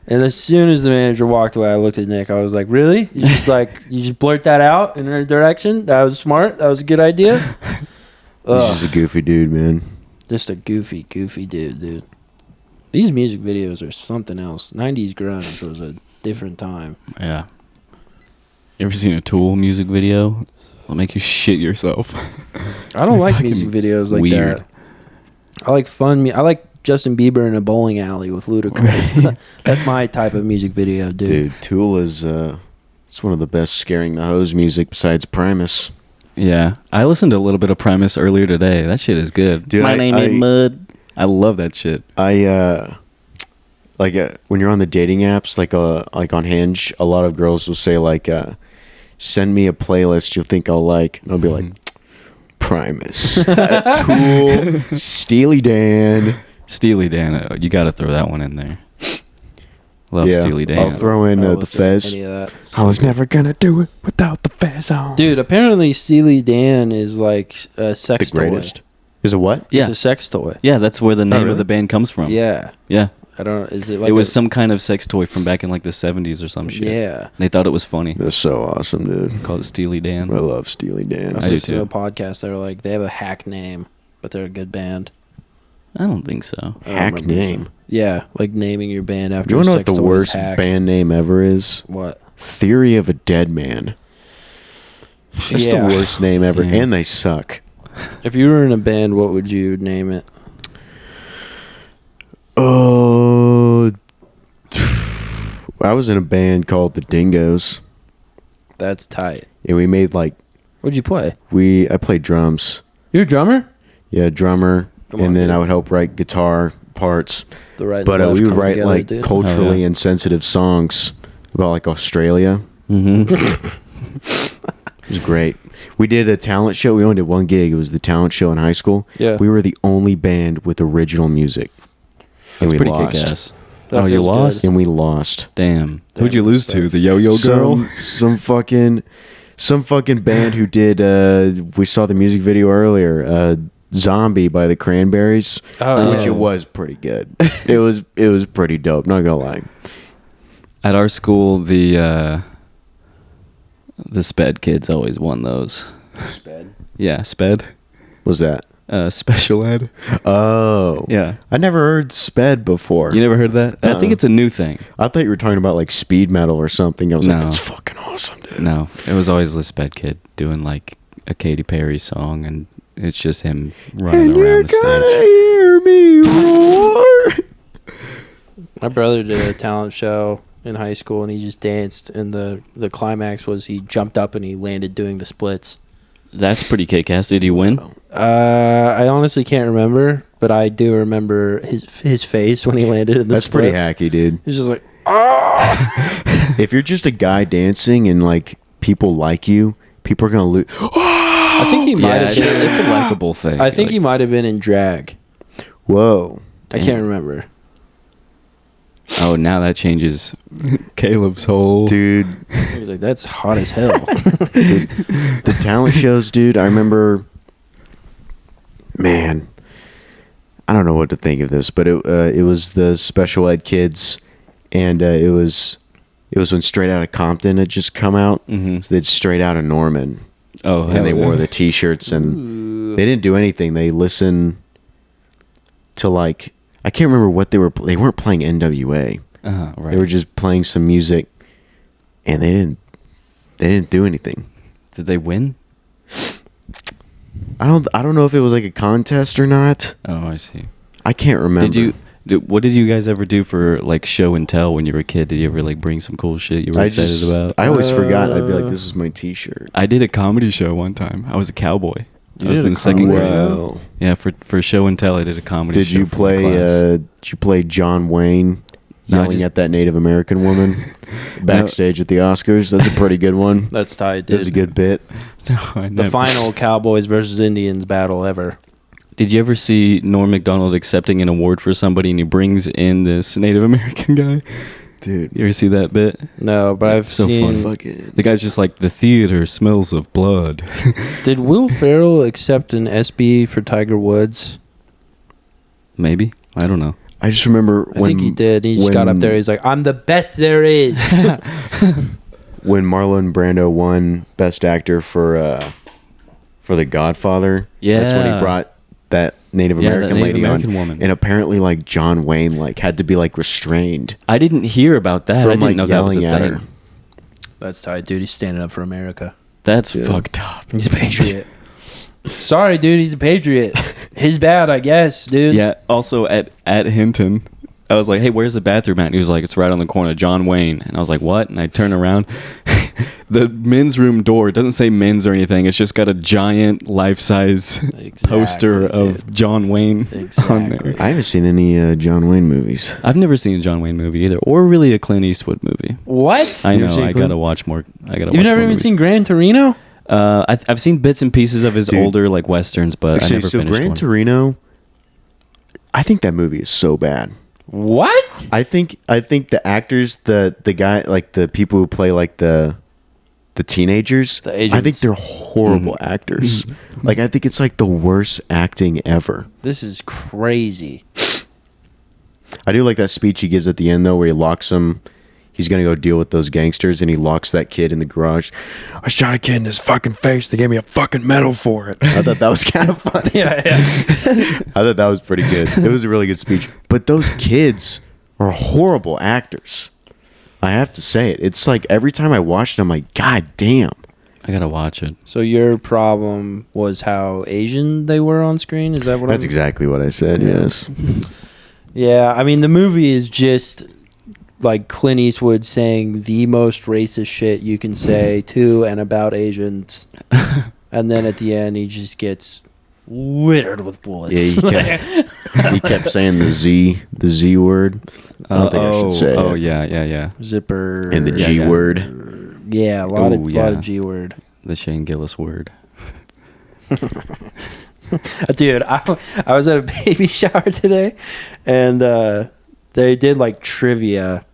And as soon as the manager walked away, I looked at Nick. I was like, "Really? You just you just blurt that out in her direction? That was smart. That was a good idea." He's Ugh. just a goofy dude, man. Just a goofy dude. These music videos are something else. 90s grunge was a different time. Yeah. You ever seen a Tool music video? It'll make you shit yourself. I don't like Fucking music videos like weird. that. I like fun. I like Justin Bieber in a bowling alley with Ludacris. That's my type of music video, dude. Dude, Tool is it's one of the best scaring the hose music besides Primus. Yeah. I listened to a little bit of Primus earlier today. That shit is good. Dude, My I- name I- is Mud. I love that shit. I like when you're on the dating apps, like on Hinge, a lot of girls will say like, "Send me a playlist you'll think I'll like," and I'll be like, Primus, Tool, Steely Dan. Steely Dan, you got to throw that one in there. Love Steely Dan. I'll throw in the Fez. I was never gonna do it without the Fez on. Dude, apparently Steely Dan is like a sex The greatest. toy. Is it what? Yeah. It's a sex toy. Yeah, that's where the name really? of the band comes from. Yeah. Yeah. I don't know. Is it like It was some kind of sex toy from back in like the 70s or some shit. Yeah. They thought it was funny. That's so awesome, dude. Called it Steely Dan. I love Steely Dan. I was I do listening to too. a podcast. They were like, they have a hack name, but they're a good band. I don't think so. I don't Hack remember name. Yeah, like naming your band after You a wanna know sex what the toy is worst hack. band name ever is? What? Theory of a Dead Man. That's Yeah. the worst name ever, Yeah. and they suck. If you were in a band, what would you name it? Oh, I was in a band called the Dingoes, That's tight. and we made like What'd you play? I played drums. You're a drummer? Yeah, drummer, Come on, and then dude. I would help write guitar parts. The right and But the left we would come write together, like dude. culturally Oh, yeah. insensitive songs about like Australia. Mm-hmm. It was great. We did a talent show. We only did one gig. It was the talent show in high school. Yeah. We were the only band with original music. And That's we pretty lost. kick-ass. That Oh, you feels lost? good. And we lost. Damn. Damn, Who'd you lose to? sucks. The Yo-Yo Girl? Some fucking band who did we saw the music video earlier, Zombie by the Cranberries. Oh, Which yeah. it was pretty good. it was pretty dope, not gonna lie. At our school, the SPED kids always won those. Sped? Yeah, SPED. Was that? Special ed. Oh. Yeah. I never heard Sped before. You never heard that? I think it's a new thing. I thought you were talking about like speed metal or something. I was No. like, that's fucking awesome, dude. No, it was always the SPED kid doing like a Katy Perry song, and it's just him running And you're around the gonna stage. hear me roar. My brother did a talent show in high school, and he just danced. And the climax was he jumped up and he landed doing the splits. That's pretty kick-ass. Did he win? I honestly can't remember, but I do remember his face when he landed in the That's splits. pretty hacky, dude. He's just like, If you're just a guy dancing and like people like you, people are gonna lose. I think he might Yeah, have it's, been. it's a likable thing. I think Like, he might have been in drag. Whoa. I Damn. can't remember. Oh, now that changes Caleb's whole. Dude, He was like, that's hot as hell. the talent shows, dude. I remember, man, I don't know what to think of this, but it was the special ed kids, and it was when Straight Outta Compton had just come out. Mhm. So they'd Straight Outta Norman, Oh, and they hell yeah. wore the T-shirts, and they didn't do anything. They listened to like I can't remember what they were. They weren't playing NWA. Uh-huh, right. They were just playing some music, and they didn't do anything. Did they win? I don't know if it was like a contest or not. Oh, I see. I can't remember. What did you guys ever do for like show and tell when you were a kid? Did you ever like bring some cool shit you were excited about? I always forgot. I'd be like, "This is my T-shirt." I did a comedy show one time. I was a cowboy. You I was did a in second comedy grade. show? Wow. Yeah, for show and tell, I did a comedy Did show. you for my play? class. Did you play John Wayne No, I yelling just- at that Native American woman backstage at the Oscars? That's a pretty good one. That's tight, That was dude. a good bit. No, I The never. final Cowboys versus Indians battle ever. Did you ever see Norm Macdonald accepting an award for somebody, and he brings in this Native American guy? Dude, You ever see that bit? No, but I've So seen. funny. fucking. The guy's just like, the theater smells of blood. Did Will Ferrell accept an SB for Tiger Woods? Maybe. I don't know. I just remember I think he did. He just got up there. He's like, "I'm the best there is." when Marlon Brando won Best Actor for The Godfather. That's when Yeah. he brought that Native Yeah, that American Native lady American on, woman. and apparently like John Wayne like had to be like restrained I didn't hear about that. I from didn't like know that was a yelling at thing. her. That's tight, dude. He's standing up for America. That's Yeah. fucked up. He's a patriot. Sorry, dude. He's a patriot. His bad, I guess, dude. Yeah. Also, at Hinton, I was like, hey, where's the bathroom at? And he was like, it's right on the corner, John Wayne. And I was like, what? And I turn around. The men's room door, it doesn't say men's or anything. It's just got a giant life-size poster of John Wayne on there. I haven't seen any John Wayne movies. I've never seen a John Wayne movie either, or really a Clint Eastwood movie. What? I You know. ever seen I Clint? gotta watch more. You've never even seen Gran Torino? I've seen bits and pieces of his Dude. older like westerns, but I never finished Gran one. Torino, I think that movie is so bad. What? I think the actors, the guy, like the people who play like the teenagers, The agents. I think they're horrible actors. Like I think it's like the worst acting ever. This is crazy. I do like that speech he gives at the end though, where he locks him. He's gonna go deal with those gangsters, and he locks that kid in the garage. I shot a kid in his fucking face. They gave me a fucking medal for it. I thought that was kind of funny. Yeah. I thought that was pretty good. It was a really good speech. But those kids are horrible actors. I have to say it. It's like every time I watch it, I'm like, God damn. I gotta watch it. So your problem was how Asian they were on screen? Is that what That's exactly what I said, yes. Yeah, I mean, the movie is just like Clint Eastwood saying the most racist shit you can say to and about Asians. And then at the end, he just gets littered with bullets. Yeah, he kept saying the Z word. I don't think I should say it. Yeah. Zipper. And the Yeah, G yeah. word. Yeah, a lot of G word. The Shane Gillis word. Dude, I was at a baby shower today, and they did like trivia.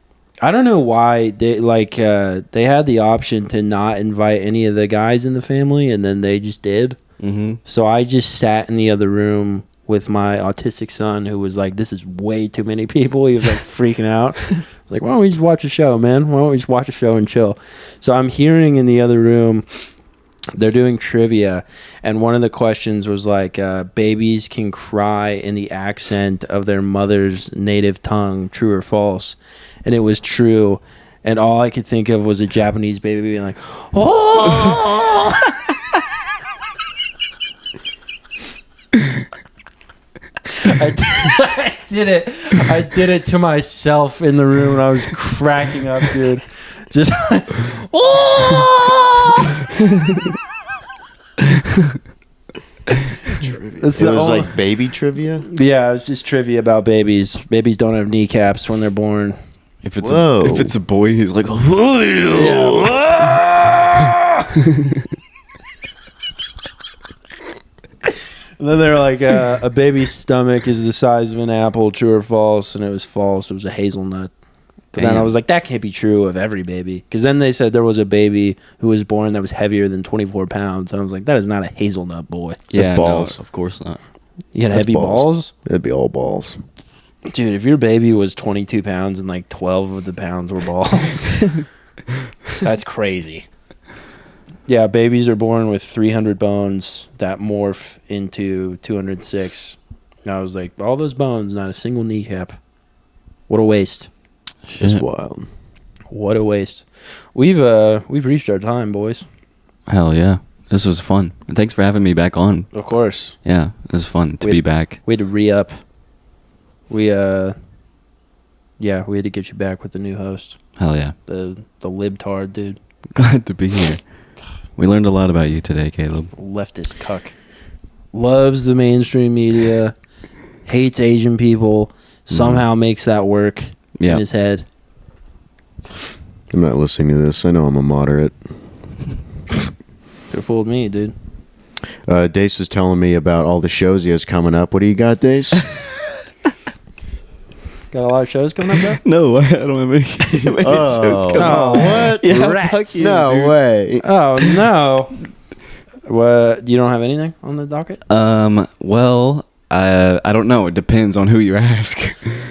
I don't know why they they had the option to not invite any of the guys in the family, and then they just did. Mm-hmm. So I just sat in the other room with my autistic son, who was like, "This is way too many people." He was like freaking out. I was like, "Why don't we just watch a show, man? Why don't we just watch a show and chill?" So I'm hearing in the other room, they're doing trivia, and one of the questions was like, babies can cry in the accent of their mother's native tongue, true or false? And it was true, and all I could think of was a Japanese baby being like, "Oh!" I did it to myself in the room, and I was cracking up, dude. Just like, "Oh!" It was like baby trivia? Yeah, it was just trivia about babies. Babies don't have kneecaps when they're born. If it's Whoa. if it's a boy, he's like, And then they're like, a baby's stomach is the size of an apple, true or false? And it was false. It was a hazelnut. But then I Damn. was like, that can't be true of every baby. Because then they said there was a baby who was born that was heavier than 24 pounds. And I was like, that is not a hazelnut boy. yeah, balls. no, of course not. You had That's heavy balls? That'd be all balls. Dude, if your baby was 22 pounds and like 12 of the pounds were balls, that's crazy. Yeah, babies are born with 300 bones that morph into 206. And I was like, all those bones, not a single kneecap. What a waste. It's Shit. wild. What a waste. We've reached our time, boys. Hell yeah, this was fun. And thanks for having me back on. Of course. Yeah, it was fun to We- be back. We had to re-up. We had to get you back with the new host. Hell yeah, The libtard dude. glad to be here. We learned a lot about you today, Caleb. Leftist cuck. Loves the mainstream media. Hates Asian people. Somehow makes that work Yeah. in his head. I'm not listening to this. I know I'm a moderate. Could have fooled me, dude. Dace was telling me about all the shows he has coming up. What do you got, Dace? Got a lot of shows coming up, though? No, I don't have any, Oh, Oh, what? Yeah, Rats. fuck you, No dude. way. Oh, no. What? You don't have anything on the docket? Well, I don't know. It depends on who you ask.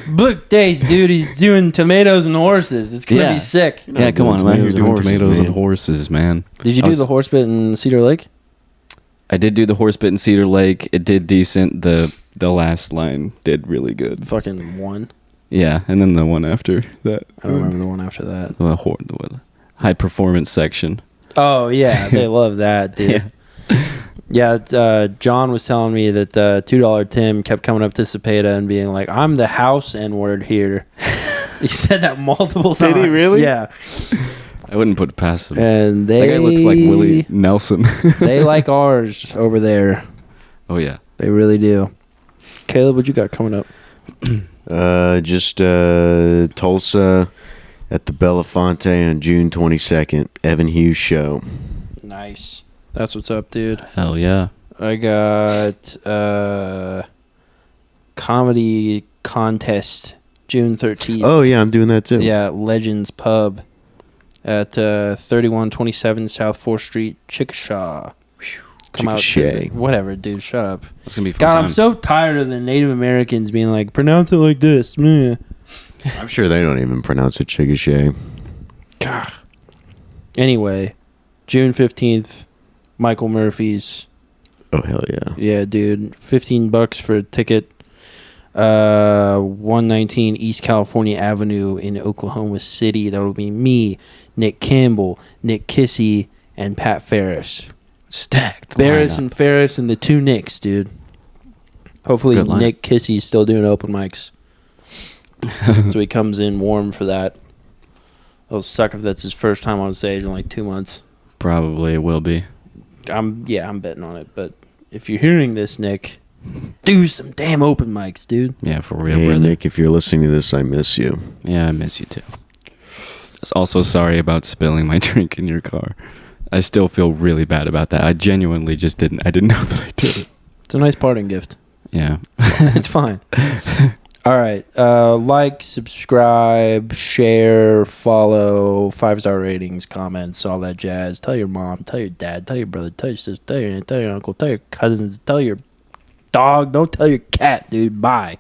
Look, Dace, dude, he's doing tomatoes and horses. It's going to Yeah. be sick. Yeah, come on, I'm out here doing tomatoes and horses, man. Did you I do was- the horse bit in Cedar Lake? I did do the horse bit in Cedar Lake. It did decent. The last line did really good. Fucking one. Yeah, and then the one after that. I don't remember the one after that. The high performance section. Oh, yeah. They love that, dude. Yeah. Yeah, John was telling me that $2 Tim kept coming up to Cepeda and being like, "I'm the house N-word here." He said that multiple times. Did he really? Yeah. I wouldn't put it past him. And That guy looks like Willie Nelson. They like ours over there. Oh yeah. They really do. Caleb, what you got coming up? Just Tulsa at the Belafonte on June 22nd. Evan Hughes show. Nice. That's what's up, dude. Hell yeah. I got comedy contest June 13th. Oh yeah, I'm doing that too. Yeah, Legends Pub at 3127 South 4th Street, Chickasha. Come out. Chickasha. Whatever, dude. Shut up. That's gonna be fun. God, time. I'm so tired of the Native Americans being like, pronounce it like this. Meh. I'm sure they don't even pronounce it Chickasha. God. Anyway, June 15th, Michael Murphy's. Oh hell yeah. Yeah, dude. $15 for a ticket. 119 East California Avenue in Oklahoma City. That will be me, Nick Campbell, Nick Kissy, and Pat Ferris. Stacked. Barris lineup. and Ferris and the two Nicks, dude. Hopefully Good lineup. Nick Kissy's still doing open mics. So he comes in warm for that. It'll suck if that's his first time on stage in like 2 months. Probably it will be. I'm betting on it. But if you're hearing this, Nick, do some damn open mics, dude. Yeah, for real, Hey brother. Nick, if you're listening to this, I miss you. Yeah, I miss you too. Also, sorry about spilling my drink in your car. I still feel really bad about that. I genuinely just didn't. I didn't know that I did it. It's a nice parting gift. Yeah. It's fine. All right. Like, subscribe, share, follow, 5-star ratings, comments, all that jazz. Tell your mom, tell your dad, tell your brother, tell your sister, tell your aunt, tell your uncle, tell your cousins, tell your dog. Don't tell your cat, dude. Bye.